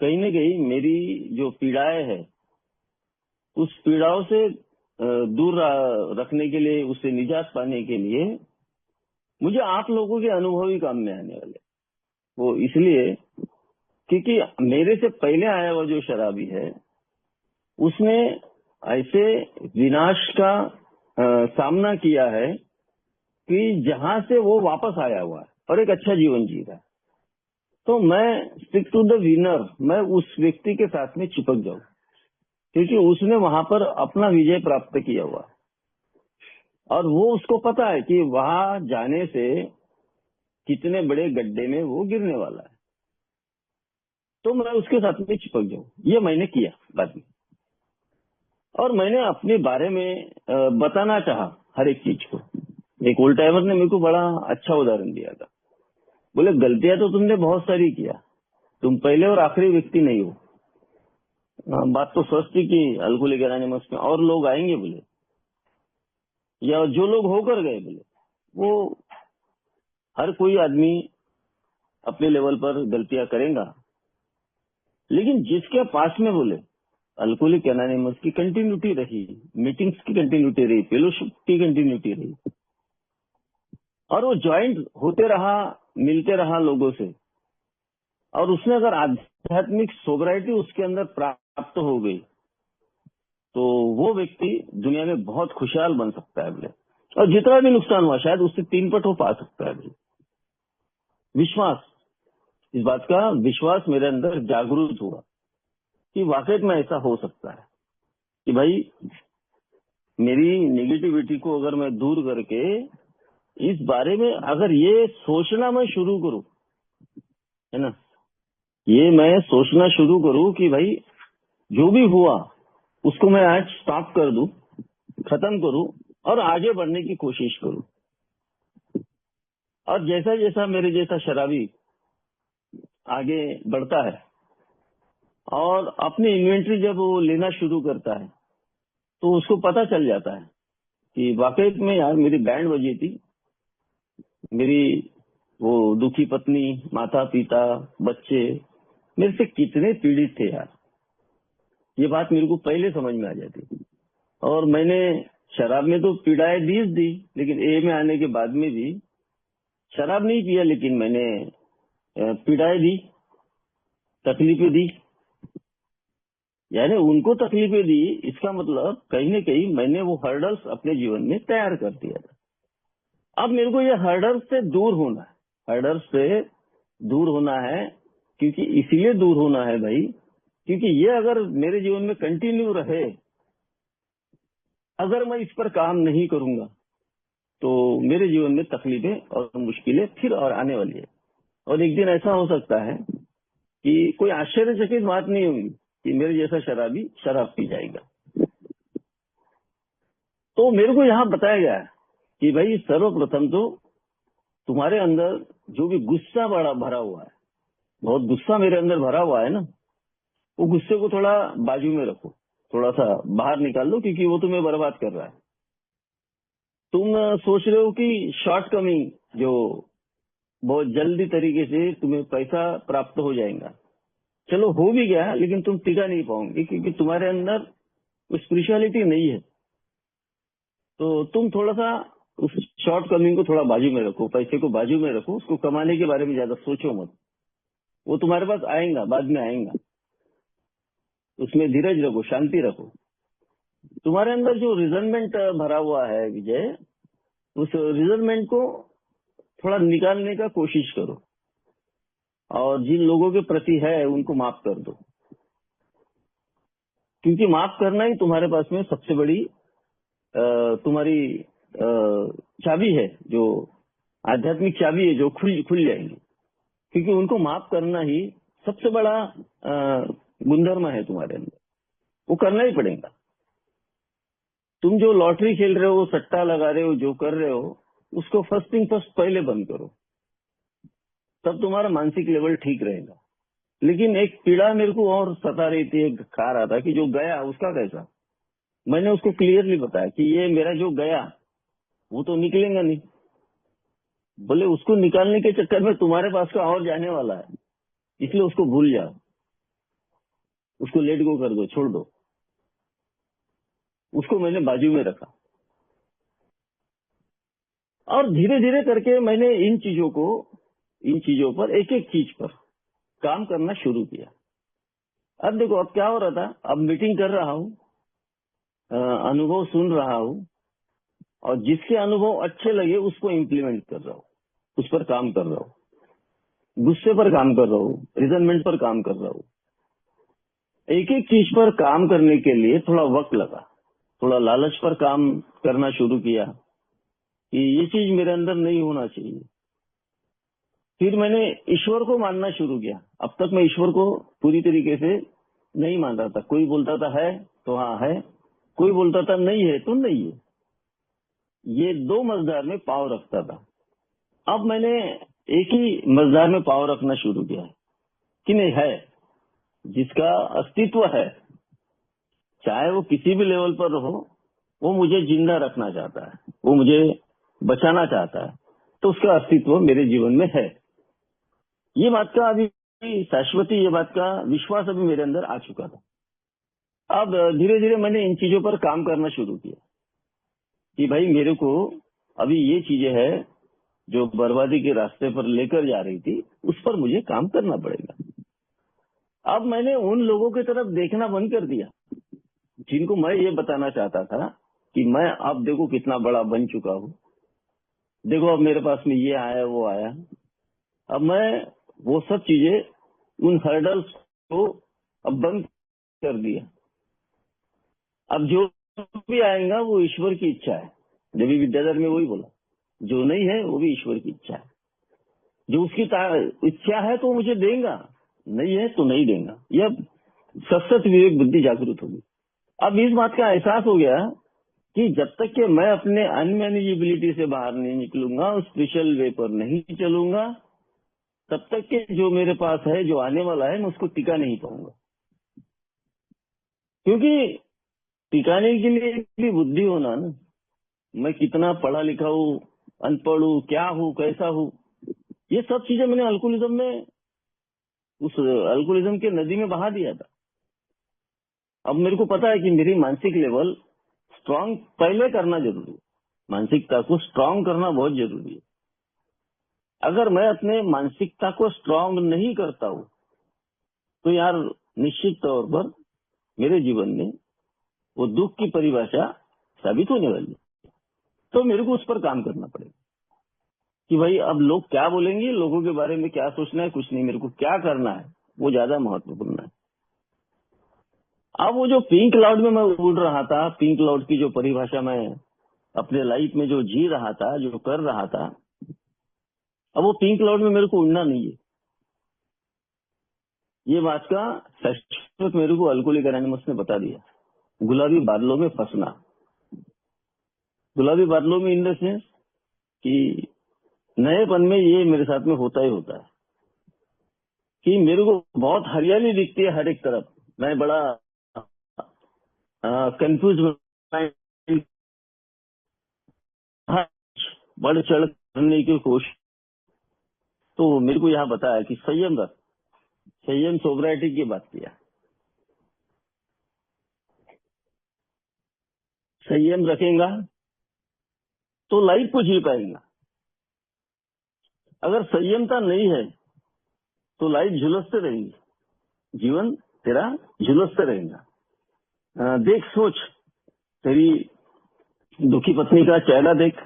Speaker 2: कहीं न कहीं मेरी जो पीड़ाएं है, उस पीड़ाओं से दूर रखने के लिए, उससे निजात पाने के लिए मुझे आप लोगों के अनुभव ही काम में आने वाले। वो इसलिए क्योंकि मेरे से पहले आया हुआ जो शराबी है, उसने ऐसे विनाश का सामना किया है कि जहां से वो वापस आया हुआ है और एक अच्छा जीवन जी रहा है। तो मैं स्टिक टू द विनर, मैं उस व्यक्ति के साथ में चिपक जाऊं, क्योंकि उसने वहां पर अपना विजय प्राप्त किया हुआ है, और वो उसको पता है कि वहां जाने से कितने बड़े गड्ढे में वो गिरने वाला है। तो मैं उसके साथ में चिपक जाऊं, ये मैंने किया बाद में। और मैंने अपने बारे में बताना चाहा हर एक चीज को। एक ओल्ड टाइमर ने मेरे को बड़ा अच्छा उदाहरण दिया था। बोले गलतियां तो तुमने बहुत सारी किया, तुम पहले और आखिरी व्यक्ति नहीं हो। बात तो सच थी कि अल्कोहलिक एनोनिमस में और लोग आएंगे बोले, या जो लोग होकर गए बोले, वो हर कोई आदमी अपने लेवल पर गलतियां करेगा, लेकिन जिसके पास में बोले अल्कोहलिक एनोनिमस की कंटिन्यूटी रही, मीटिंग्स की कंटिन्यूटी रही, फेलोशिप की कंटिन्यूटी रही, और वो ज्वाइंट होते रहा, मिलते रहा लोगों से, और उसने अगर आध्यात्मिक सोबराइटी उसके अंदर प्राप्त हो गई तो वो व्यक्ति दुनिया में बहुत खुशहाल बन सकता है भले, और जितना भी नुकसान हुआ शायद उससे 3 पट वो पा सकता है भले। विश्वास, इस बात का विश्वास मेरे अंदर जागरूक हुआ कि वाकई में ऐसा हो सकता है कि भाई मेरी नेगेटिविटी को अगर मैं दूर करके इस बारे में अगर ये सोचना मैं शुरू करूं, है ना, ये मैं सोचना शुरू करूं कि भाई जो भी हुआ उसको मैं आज स्टॉप कर दूं, खत्म करूं और आगे बढ़ने की कोशिश करूं। और जैसा जैसा मेरे जैसा शराबी आगे बढ़ता है और अपनी इन्वेंट्री जब वो लेना शुरू करता है तो उसको पता चल जाता है कि वाकई में यार मेरी बैंड बजी थी, मेरी वो दुखी पत्नी, माता पिता, बच्चे मेरे से कितने पीड़ित थे यार। ये बात मेरे को पहले समझ में आ जाती। और मैंने शराब में तो पीड़ाएं दी, लेकिन ए में आने के बाद में भी शराब नहीं पिया, लेकिन मैंने पीड़ाएं दी, तकलीफें दी, यानी उनको तकलीफें दी। इसका मतलब कहीं न कहीं मैंने वो हर्डल्स अपने जीवन में तैयार कर दिया था। अब मेरे को ये हर्डल्स से दूर होना है, हर्डल्स से दूर होना है, क्योंकि इसीलिए दूर होना है भाई, क्योंकि ये अगर मेरे जीवन में कंटिन्यू रहे, अगर मैं इस पर काम नहीं करूंगा तो मेरे जीवन में तकलीफें और मुश्किलें फिर और आने वाली है। और एक दिन ऐसा हो सकता है कि कोई आश्चर्यचकित बात नहीं होगी कि मेरे जैसा शराबी शराब पी जाएगा। तो मेरे को यहाँ बताया गया है कि भाई सर्वप्रथम तो तुम्हारे अंदर जो भी गुस्सा बड़ा भरा हुआ है, बहुत गुस्सा मेरे अंदर भरा हुआ है ना, वो गुस्से को थोड़ा बाजू में रखो, थोड़ा सा बाहर निकाल लो, क्योंकि वो तुम्हें बर्बाद कर रहा है। तुम सोच रहे हो कि शॉर्ट कमिंग जो बहुत जल्दी तरीके से तुम्हें पैसा प्राप्त हो जाएगा, चलो हो भी गया, लेकिन तुम टिका नहीं पाओगे क्योंकि तुम्हारे अंदर स्पिरिचुअलिटी नहीं है। तो तुम थोड़ा सा उस शॉर्ट कमिंग को थोड़ा बाजू में रखो, पैसे को बाजू में रखो, उसको कमाने के बारे में ज्यादा सोचो मत, वो तुम्हारे पास आएगा, बाद में आएगा। उसमें धीरज रखो, शांति रखो। तुम्हारे अंदर जो रिजर्वमेंट भरा हुआ है विजय, उस रिजर्वमेंट को थोड़ा निकालने का कोशिश करो, और जिन लोगों के प्रति है उनको माफ कर दो, क्योंकि माफ करना ही तुम्हारे पास में सबसे बड़ी तुम्हारी चाबी है, जो आध्यात्मिक चाबी है, जो खुल जाएंगी। क्योंकि उनको माफ करना ही सबसे बड़ा गुणधर्म है तुम्हारे अंदर, वो करना ही पड़ेगा। तुम जो लॉटरी खेल रहे हो, सट्टा लगा रहे हो, जो कर रहे हो, उसको फर्स्ट थिंग फर्स्ट पहले बंद करो, तब तुम्हारा मानसिक लेवल ठीक रहेगा। लेकिन एक पीड़ा मेरे को और सता रही थी, एक खा रहा था कि जो गया उसका कैसा। मैंने उसको क्लियरली बताया कि ये मेरा जो गया वो तो निकलेगा नहीं, बोले उसको निकालने के चक्कर में तुम्हारे पास का और जाने वाला है, इसलिए उसको भूल जाओ, उसको लेट गो कर दो, छोड़ दो। उसको मैंने बाजू में रखा, और धीरे धीरे करके मैंने इन चीजों पर, एक एक चीज पर काम करना शुरू किया। अब देखो अब क्या हो रहा था, अब मीटिंग कर रहा हूँ, अनुभव सुन रहा हूँ, और जिसके अनुभव अच्छे लगे उसको इम्प्लीमेंट कर रहा हूँ, उस पर काम कर रहा हूँ, गुस्से पर काम कर रहा हूँ, रिजनमेंट पर काम कर रहा हूँ। एक एक चीज पर काम करने के लिए थोड़ा वक्त लगा, थोड़ा लालच पर काम करना शुरू किया कि ये चीज मेरे अंदर नहीं होना चाहिए। फिर मैंने ईश्वर को मानना शुरू किया। अब तक मैं ईश्वर को पूरी तरीके से नहीं मान रहा था। कोई बोलता था है तो हाँ है, कोई बोलता था नहीं है तो नहीं है, ये दो मजदार में पाव रखता था। अब मैंने एक ही मजदार में पाव रखना शुरू किया कि नहीं है, जिसका अस्तित्व है, चाहे वो किसी भी लेवल पर हो, वो मुझे जिंदा रखना चाहता है, वो मुझे बचाना चाहता है, तो उसका अस्तित्व मेरे जीवन में है। ये बात का अभी शाश्वती, ये बात का विश्वास अभी मेरे अंदर आ चुका था। अब धीरे धीरे मैंने इन चीजों पर काम करना शुरू किया कि भाई मेरे को अभी ये चीजें है जो बर्बादी के रास्ते पर लेकर जा रही थी, उस पर मुझे काम करना पड़ेगा। अब मैंने उन लोगों की तरफ देखना बंद कर दिया जिनको मैं ये बताना चाहता था कि मैं अब देखो कितना बड़ा बन चुका हूँ, देखो अब मेरे पास में ये आया वो आया। अब मैं वो सब चीजें, उन हर्डल्स को अब बंद कर दिया। अब जो भी आएगा वो ईश्वर की इच्छा है। देवी विद्याधर में वही बोला, जो नहीं है वो भी ईश्वर की इच्छा है। जो उसकी इच्छा है तो मुझे देगा, नहीं है तो नहीं देगा। यह सशक्त विवेक बुद्धि जागृत होगी। अब इस बात का एहसास हो गया कि जब तक कि मैं अपने अनमैनेजेबिलिटी से बाहर नहीं निकलूंगा, उस स्पिरिचुअल वे पर नहीं चलूंगा, तब तक के जो मेरे पास है, जो आने वाला है, मैं उसको टिका नहीं पाऊंगा। क्योंकि टिकाने के लिए भी बुद्धि होना ना, मैं कितना पढ़ा लिखा हूँ, अनपढ़ हूँ, क्या हूँ, कैसा हूँ, ये सब चीजें मैंने अल्कोहलिज्म में, उस अल्कोहलिज्म के नदी में बहा दिया था। अब मेरे को पता है कि मेरी मानसिक लेवल स्ट्रांग पहले करना जरूरी है। मानसिकता को स्ट्रांग करना बहुत जरूरी है। अगर मैं अपने मानसिकता को स्ट्रांग नहीं करता हूँ तो यार निश्चित तौर पर मेरे जीवन में वो दुख की परिभाषा साबित होने वाली है। तो मेरे को उस पर काम करना पड़ेगा कि भाई अब लोग क्या बोलेंगे, लोगों के बारे में क्या सोचना है, कुछ नहीं, मेरे को क्या करना है वो ज्यादा महत्वपूर्ण है। अब वो जो पिंक क्लाउड में मैं उड़ रहा था, पिंक क्लाउड की जो परिभाषा मैं अपने लाइफ में जो जी रहा था, जो कर रहा था, अब वो पिंक क्लाउड में मेरे को उड़ना नहीं है। ये बात का शाश्वत मेरे को अल्कोहलिक एनोनिमस ने बता दिया। गुलाबी बादलों में फंसना, गुलाबी बादलों में इन द सेंस कि नएपन में ये मेरे साथ में होता ही होता है कि मेरे को बहुत हरियाली दिखती है हर एक तरफ, मैं बड़ा कंफ्यूज, बढ़ चढ़ करने की कोशिश। तो मेरे को यहाँ बताया कि संयम रख, संयम सोब्राइटी की बात किया। संयम रखेगा तो लाइफ को जी पाएगा। अगर संयमता नहीं है तो लाइफ झुलसते रहेगी, जीवन तेरा झुलसते रहेगा। देख, सोच, तेरी दुखी पत्नी का चेहरा देख,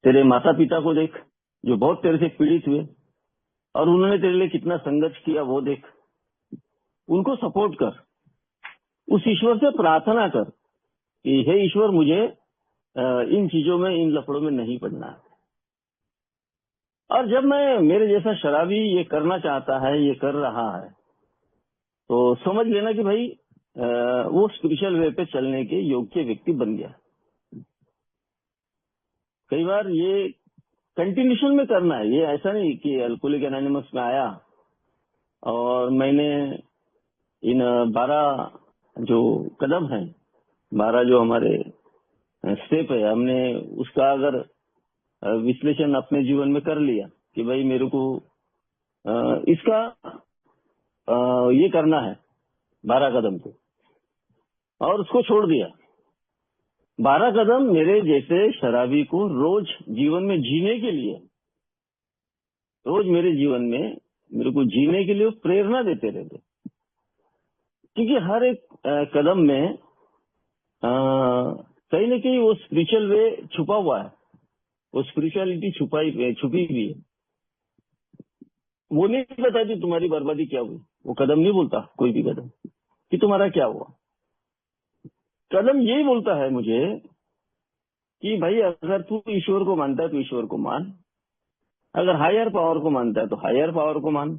Speaker 2: तेरे माता पिता को देख जो बहुत तेरे से पीड़ित हुए और उन्होंने तेरे लिए कितना संघर्ष किया, वो देख, उनको सपोर्ट कर, उस ईश्वर से प्रार्थना कर कि हे ईश्वर, मुझे इन चीजों में, इन लफड़ों में नहीं पड़ना है। और जब मैं, मेरे जैसा शराबी ये करना चाहता है, ये कर रहा है, तो समझ लेना कि भाई वो स्पिरिचुअल वे पे चलने के योग्य व्यक्ति बन गया। कई बार ये कंटिन्यूशन में करना है, ये ऐसा नहीं कि अल्कोहलिक एनोनिमस में आया और मैंने इन 12 जो कदम हैं, 12 जो हमारे स्टेप है, हमने उसका अगर विश्लेषण अपने जीवन में कर लिया कि भाई मेरे को इसका ये करना है 12 कदम को, और उसको छोड़ दिया। 12 कदम मेरे जैसे शराबी को रोज जीवन में जीने के लिए, रोज मेरे जीवन में मेरे को जीने के लिए प्रेरणा देते रहते, क्योंकि हर एक कदम में कहीं न कहीं वो स्पिरिचुअल वे छुपा हुआ है, वो स्पिरिचुअलिटी छुपी हुई है। वो नहीं बताती तुम्हारी बर्बादी क्या हुई, वो कदम नहीं बोलता कोई भी कदम कि तुम्हारा क्या हुआ। कदम यही बोलता है मुझे कि भाई अगर तू ईश्वर को मानता है तो ईश्वर को मान, अगर हायर पावर को मानता है तो हायर पावर को मान,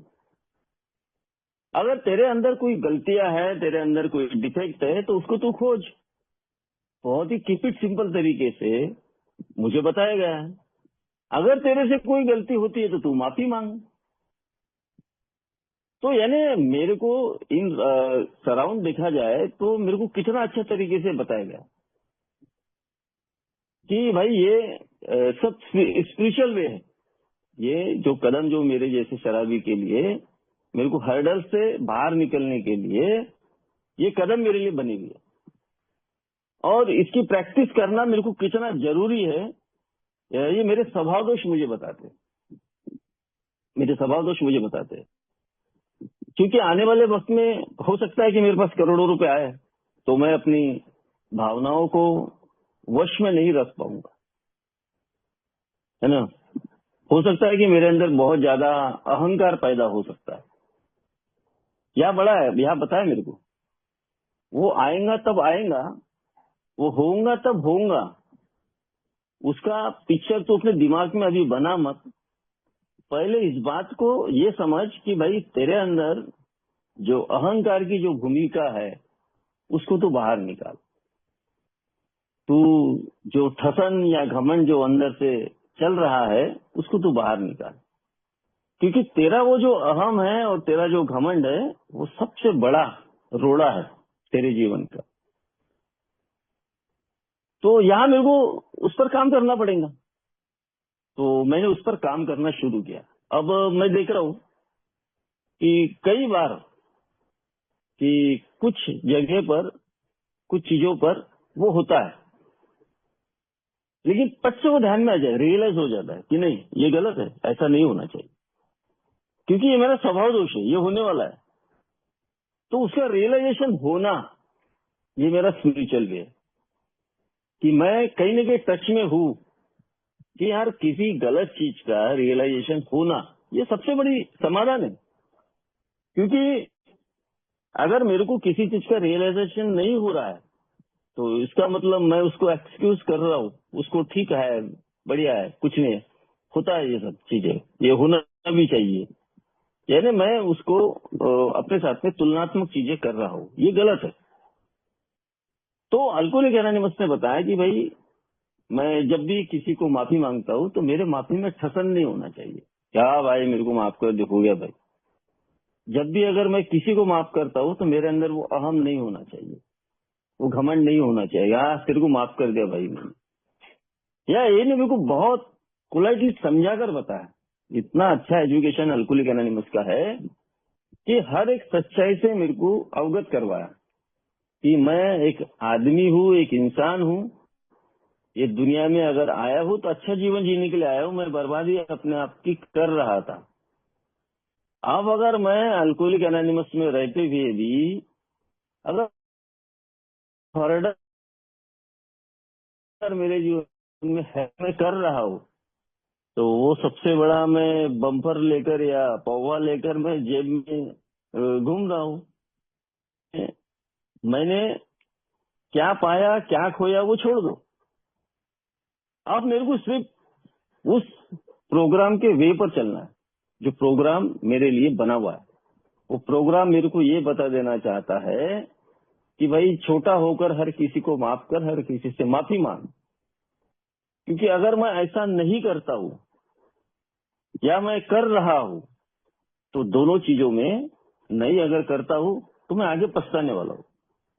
Speaker 2: अगर तेरे अंदर कोई गलतियां है, तेरे अंदर कोई डिफेक्ट है, तो उसको तू खोज। बहुत ही कीप इट सिंपल तरीके से मुझे बताया गया है। अगर तेरे से कोई गलती होती है तो तू माफी मांग। तो यानी मेरे को इन सराउंड देखा जाए तो मेरे को कितना अच्छा तरीके से बताया गया कि भाई ये सब स्पिरिचुअल वे है। ये जो कदम जो मेरे जैसे शराबी के लिए, मेरे को हर्डल से बाहर निकलने के लिए ये कदम मेरे लिए बने हुए। और इसकी प्रैक्टिस करना मेरे को कितना जरूरी है, ये मेरे स्वभाव दोष मुझे बताते हैं, मेरे स्वभाव दोष मुझे बताते हैं। क्योंकि आने वाले वक्त में हो सकता है कि मेरे पास करोड़ों रुपए आए, तो मैं अपनी भावनाओं को वश में नहीं रख पाऊंगा, है ना। हो सकता है कि मेरे अंदर बहुत ज्यादा अहंकार पैदा हो सकता है, या बड़ा है, या बताए मेरे को, वो आएगा तब आएगा, वो होऊंगा तब होऊंगा, उसका पिक्चर तो अपने दिमाग में अभी बना मत। पहले इस बात को ये समझ कि भाई तेरे अंदर जो अहंकार की जो भूमिका है उसको तू बाहर निकाल। तू जो ठसन या घमंड जो अंदर से चल रहा है उसको तू बाहर निकाल, क्योंकि तेरा वो जो अहम है और तेरा जो घमंड है वो सबसे बड़ा रोड़ा है तेरे जीवन का। तो यहाँ मेरे को उस पर काम करना पड़ेगा। तो मैंने उस पर काम करना शुरू किया। अब मैं देख रहा हूँ कि कई बार कि कुछ जगह पर, कुछ चीजों पर वो होता है, लेकिन पट से वो ध्यान में आ जाए, रियलाइज हो जाता है कि नहीं ये गलत है, ऐसा नहीं होना चाहिए, क्योंकि ये मेरा स्वभाव दोष है, ये होने वाला है। तो उसका रियलाइजेशन होना, ये मेरा स्पिरिचुअल वे है कि मैं कहीं ना कहीं टच में हूँ कि यार किसी गलत चीज का रियलाइजेशन होना ये सबसे बड़ी समाधान है। क्योंकि अगर मेरे को किसी चीज का रियलाइजेशन नहीं हो रहा है तो इसका मतलब मैं उसको एक्सक्यूज कर रहा हूँ, उसको ठीक है, बढ़िया है, कुछ नहीं है, होता है ये सब चीजें, ये होना भी चाहिए, यानी मैं उसको अपने साथ में तुलनात्मक चीजें कर रहा हूँ, ये गलत है। तो अल्कोहलिक एनोनिमस ने बताया कि भाई मैं जब भी किसी को माफी मांगता हूँ तो मेरे माफी में ठसन नहीं होना चाहिए। क्या भाई मेरे को माफ कर दे, हो गया भाई। जब भी अगर मैं किसी को माफ करता हूँ तो मेरे अंदर वो अहम नहीं होना चाहिए, वो घमंड नहीं होना चाहिए, यार तेरे को माफ कर दिया भाई मैंने, या ये ने मेरे को बहुत पोलाइटली समझा कर बताया। इतना अच्छा एजुकेशन अल्कोहलिक एनोनिमस का है कि हर एक सच्चाई से मेरे को अवगत करवाया कि मैं एक आदमी हूँ, एक इंसान हूँ, ये दुनिया में अगर आया हूँ तो अच्छा जीवन जीने के लिए आया हूँ, मैं बर्बादी अपने आप की कर रहा था। अब अगर मैं अल्कोहलिक एनोनिमस में रहते हुए भी अगर फर्दर मेरे जीवन में है, मैं कर रहा हूँ, तो वो सबसे बड़ा मैं बम्पर लेकर या पौवा लेकर मैं जेब में घूम रहा हूँ। मैंने क्या पाया क्या खोया वो छोड़ दो, आप मेरे को सिर्फ उस प्रोग्राम के वे पर चलना है जो प्रोग्राम मेरे लिए बना हुआ है। वो प्रोग्राम मेरे को ये बता देना चाहता है कि भाई छोटा होकर हर किसी को माफ कर, हर किसी से माफी मांग। क्योंकि अगर मैं ऐसा नहीं करता हूँ या मैं कर रहा हूँ तो दोनों चीजों में नहीं अगर करता हूँ तो मैं आगे पछताने वाला हूँ।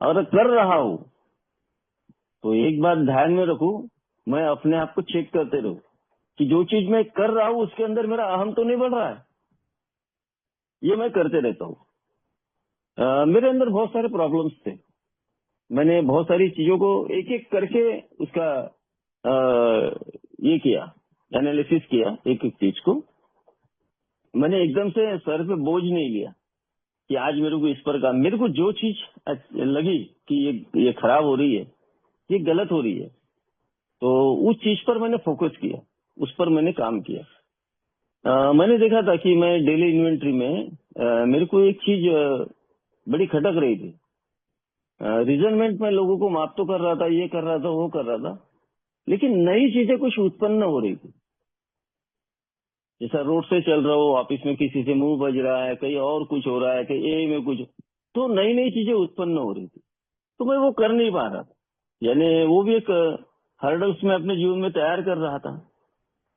Speaker 2: अगर कर रहा हूँ तो एक बात ध्यान में रखूं, मैं अपने आप को चेक करते रहूं कि जो चीज मैं कर रहा हूँ उसके अंदर मेरा अहम तो नहीं बढ़ रहा है। ये मैं करते रहता हूँ। मेरे अंदर बहुत सारे प्रॉब्लम्स थे, मैंने बहुत सारी चीजों को एक एक करके उसका ये किया, एनालिसिस किया, एक एक चीज को मैंने एकदम से सर पे बोझ नहीं लिया कि आज मेरे को इस पर काम। मेरे को जो चीज लगी कि ये खराब हो रही है, ये गलत हो रही है, तो उस चीज पर मैंने फोकस किया, उस पर मैंने काम किया। मैंने देखा था कि मैं डेली इन्वेंट्री में मेरे को एक चीज बड़ी खटक रही थी। रिजल्टमेंट में लोगों को माफ तो कर रहा था, ये कर रहा था, वो कर रहा था, लेकिन नई चीजें कुछ उत्पन्न हो रही थी। जैसा रोड से चल रहा हो, ऑफिस में किसी से मुंह बज रहा है, कहीं और कुछ हो रहा है, कहीं ए में कुछ, तो नई नई चीजें उत्पन्न हो रही थी, तो मैं वो कर नहीं पा रहा था। यानी वो भी एक हर्डल्स में अपने जीवन में तैयार कर रहा था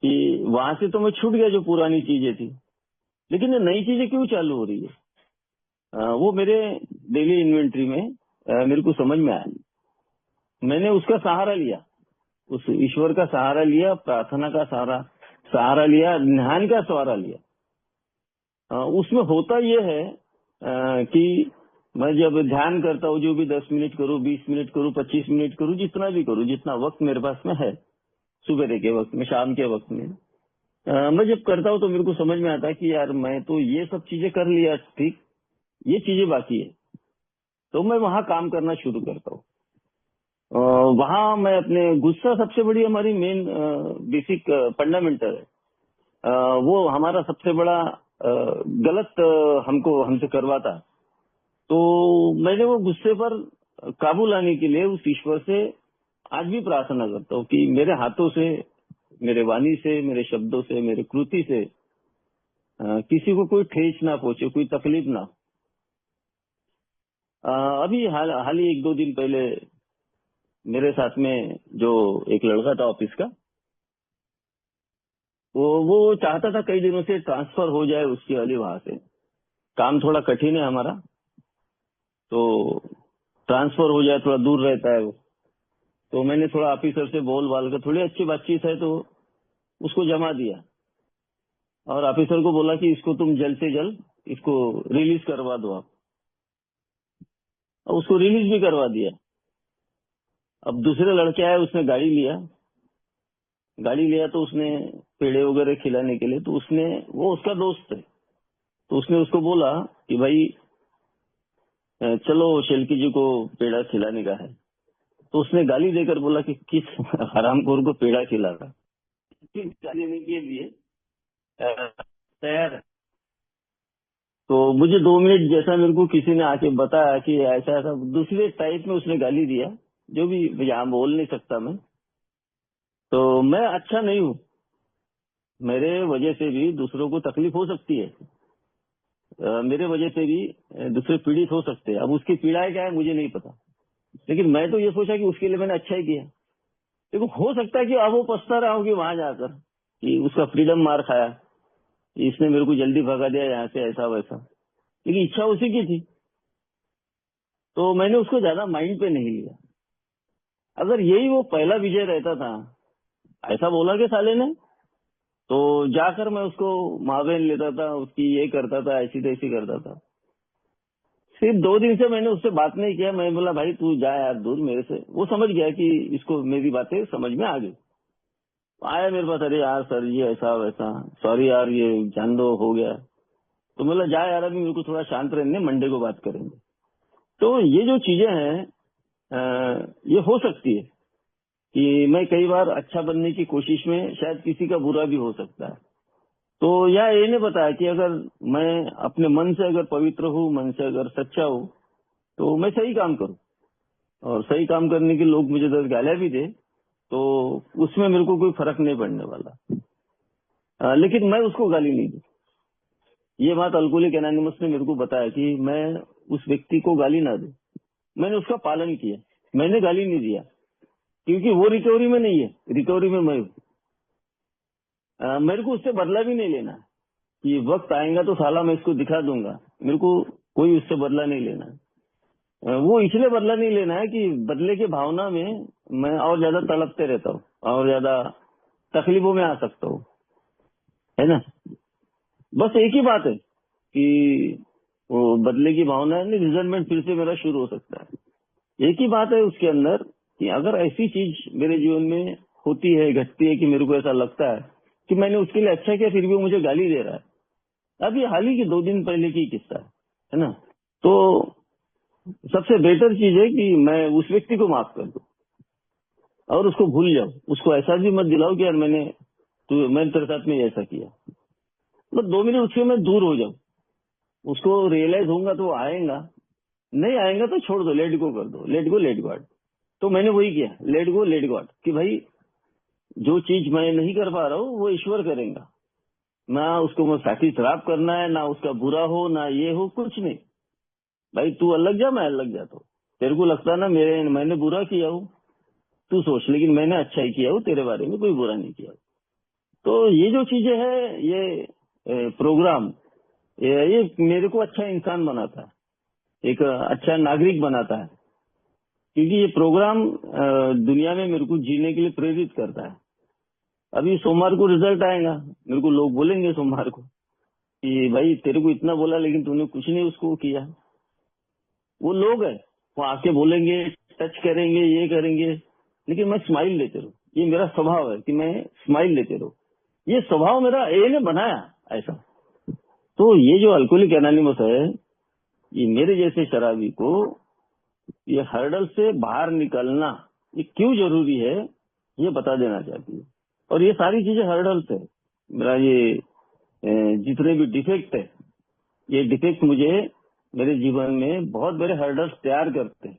Speaker 2: कि वहां से तो मैं छूट गया जो पुरानी चीजें थी, लेकिन ये नई चीजें क्यों चालू हो रही है। वो मेरे डेली इन्वेंट्री में मेरे को समझ में आया। मैंने उसका सहारा लिया, उस ईश्वर का सहारा लिया, प्रार्थना का सहारा लिया, ध्यान का सहारा लिया। उसमें होता यह है कि मैं जब ध्यान करता हूँ, जो भी 10 मिनट करूँ, 20 मिनट करूँ, 25 मिनट करूँ, जितना भी करूँ, जितना वक्त मेरे पास में है, सुबह के वक्त में, शाम के वक्त में, मैं जब करता हूँ तो मेरे को समझ में आता है कि यार मैं तो ये सब चीजें कर लिया, ठीक, ये चीजें बाकी है। तो मैं वहां काम करना शुरू करता हूँ। वहां मैं अपने गुस्सा सबसे बड़ी हमारी मेन बेसिक फंडामेंटल है। वो हमारा सबसे बड़ा गलत हमसे करवाता। तो मैंने वो गुस्से पर काबू लाने के लिए उस ईश्वर से आज भी प्रार्थना करता हूँ कि मेरे हाथों से, मेरे वाणी से, मेरे शब्दों से, मेरे कृति से किसी को कोई ठेस ना पहुंचे, कोई तकलीफ ना हो। अभी हाल ही 1-2 दिन पहले मेरे साथ में जो एक लड़का था ऑफिस का, वो चाहता था कई दिनों से ट्रांसफर हो जाए उसकी वाली वहां से। काम थोड़ा कठिन है हमारा, तो ट्रांसफर हो जाए, थोड़ा दूर रहता है वो। तो मैंने थोड़ा ऑफिसर से बोल बाल कर, थोड़ी अच्छी बातचीत है, तो उसको जमा दिया और ऑफिसर को बोला कि इसको तुम जल्द से जल्द इसको रिलीज करवा दो आप। और उसको रिलीज भी करवा दिया। अब दूसरे लड़के आए, उसने गाड़ी लिया तो उसने पेड़े वगैरह खिलाने के लिए, तो वो उसका दोस्त है, तो उसने उसको बोला कि भाई चलो शेल्की जी को पेड़ा खिलाने का है। तो उसने गाली देकर बोला कि किस हरामखोर को पेड़ा खिला रहा, गाली देने के लिए तैयार है। तो मुझे 2 मिनट जैसा मेरे को किसी ने आके बताया कि ऐसा ऐसा दूसरे टाइप में उसने गाली दिया, जो भी यहाँ बोल नहीं सकता मैं। तो मैं अच्छा नहीं हूँ, मेरे वजह से भी दूसरों को तकलीफ हो सकती है। मेरे वजह से भी दूसरे पीड़ित हो सकते हैं। अब उसकी पीड़ाएं क्या है मुझे नहीं पता, लेकिन मैं तो ये सोचा कि उसके लिए मैंने अच्छा ही किया। देखो, हो सकता है कि अब वो पछता रहा होगी वहां जाकर कि उसका फ्रीडम मार खाया, इसने मेरे को जल्दी भगा दिया यहाँ से, ऐसा वैसा, लेकिन इच्छा उसी की थी। तो मैंने उसको ज्यादा माइंड पे नहीं लिया। अगर यही वो पहला विजय रहता था, ऐसा बोला कि साले ने, तो जाकर मैं उसको मावेन लेता था, उसकी ये करता था, ऐसी तैसी करता था। सिर्फ 2 दिन से मैंने उससे बात नहीं किया। मैं बोला भाई तू जा यार दूर मेरे से। वो समझ गया कि इसको मेरी बातें समझ में आ गई। आया मेरे पास, अरे यार सर ये ऐसा वैसा, सॉरी यार ये जान दो हो गया। तो बोला जा यार, अभी मेरे को थोड़ा शांत रहने, मंडे को बात करेंगे। तो ये जो चीजें हैं, ये हो सकती है कि मैं कई बार अच्छा बनने की कोशिश में शायद किसी का बुरा भी हो सकता है। तो यह ये नहीं बताया कि अगर मैं अपने मन से अगर पवित्र हूँ, मन से अगर सच्चा हूँ, तो मैं सही काम करूँ। और सही काम करने के लोग मुझे 10 गालियां भी दे तो उसमें मेरे को कोई फर्क नहीं पड़ने वाला। लेकिन मैं उसको गाली नहीं दी। ये बात अल्कोहलिक एनोनिमस ने मेरे को बताया कि मैं उस व्यक्ति को गाली ना दूं। मैंने उसका पालन किया, मैंने गाली नहीं दिया, क्योंकि वो रिकवरी में नहीं है, रिकवरी में मैं हूं। मेरे को उससे बदला भी नहीं लेना कि वक्त आएगा तो साला मैं इसको दिखा दूंगा। मेरे को कोई उससे बदला नहीं लेना है। वो इसलिए बदला नहीं लेना है कि बदले की भावना में मैं और ज्यादा तड़पते रहता हूँ और ज्यादा तकलीफों में आ सकता हूँ, है ना। बस एक ही बात है कि वो बदले की भावना है, रिजल्टमेंट फिर से मेरा शुरू हो सकता है। एक ही बात है उसके अंदर कि अगर ऐसी चीज मेरे जीवन में होती है, घटती है, कि मेरे को ऐसा लगता है कि मैंने उसके लिए अच्छा किया, फिर भी वो मुझे गाली दे रहा है। अभी हाल ही की 2 दिन पहले की किस्सा है ना। तो सबसे बेहतर चीज है कि मैं उस व्यक्ति को माफ कर दूं और उसको भूल जाऊं। उसको एहसास भी मत दिलाओ कि यार मैंने तेरे साथ में ऐसा किया। बस 2 मिनट उससे मैं दूर हो जाऊं, उसको रियलाइज होगा तो वो आएगा, नहीं आएगा तो छोड़ दो, लेट गो कर दो, लेट गॉड। तो मैंने वही किया, लेट गॉड, कि भाई जो चीज मैं नहीं कर पा रहा हूँ वो ईश्वर करेगा। ना उसको मैं साथी खराब करना है, ना उसका बुरा हो, ना ये हो, कुछ नहीं। भाई तू अलग जा, मैं अलग जाता हूँ। तेरे को लगता है ना मैंने बुरा किया हूँ, तू सोच, लेकिन मैंने अच्छा ही किया हूँ, तेरे बारे में कोई बुरा नहीं किया। तो ये जो चीजें है, ये प्रोग्राम, ये मेरे को अच्छा इंसान बनाता है, एक अच्छा नागरिक बनाता है। क्योंकि ये प्रोग्राम दुनिया में मेरे को जीने के लिए प्रेरित करता है। अभी सोमवार को रिजल्ट आएगा, मेरे को लोग बोलेंगे सोमवार को कि भाई तेरे को इतना बोला लेकिन तूने कुछ नहीं उसको किया। वो लोग हैं, वो आके बोलेंगे, टच करेंगे, ये करेंगे, लेकिन मैं स्माइल लेते रहूं। ये मेरा स्वभाव है कि मैं स्माइल लेते रहूं। ये स्वभाव मेरा ए ने बनाया ऐसा। तो ये जो अल्कोहलिक एनोनिमस है, ये मेरे जैसे शराबी को ये हर्डल से बाहर निकलना ये क्यों जरूरी है, ये बता देना चाहती है। और ये सारी चीजें हर्डल्स है। मेरा ये जितने भी डिफेक्ट है, ये डिफेक्ट मुझे मेरे जीवन में बहुत बड़े हर्डल्स तैयार करते हैं।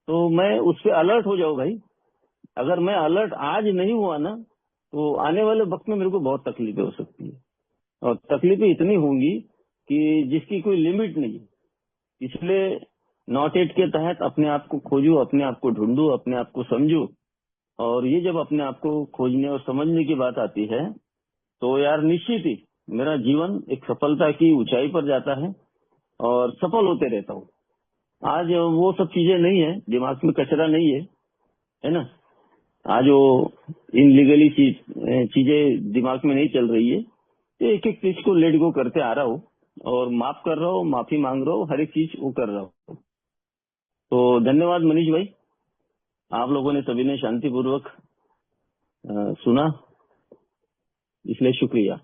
Speaker 2: तो मैं उस पर अलर्ट हो जाऊं भाई। अगर मैं अलर्ट आज नहीं हुआ ना, तो आने वाले वक्त में मेरे को बहुत तकलीफें हो सकती है। और तकलीफें इतनी होंगी कि जिसकी कोई लिमिट नहीं है। इसलिए नॉट एट के तहत अपने आप को खोजू, अपने आप को ढूंढू, अपने आप को समझू। और ये जब अपने आप को खोजने और समझने की बात आती है, तो यार निश्चित ही मेरा जीवन एक सफलता की ऊंचाई पर जाता है और सफल होते रहता हूँ। आज वो सब चीजें नहीं है, दिमाग में कचरा नहीं है ना। आज वो इनलीगली चीजें दिमाग में नहीं चल रही है। तो एक एक चीज को लेट गो करते आ रहा हूँ और माफ कर रहा हूँ, माफी मांग रहा हूँ, हर एक चीज वो कर रहा हूँ। तो धन्यवाद मनीष भाई, आप लोगों ने सभी ने शांतिपूर्वक सुना, इसलिए शुक्रिया।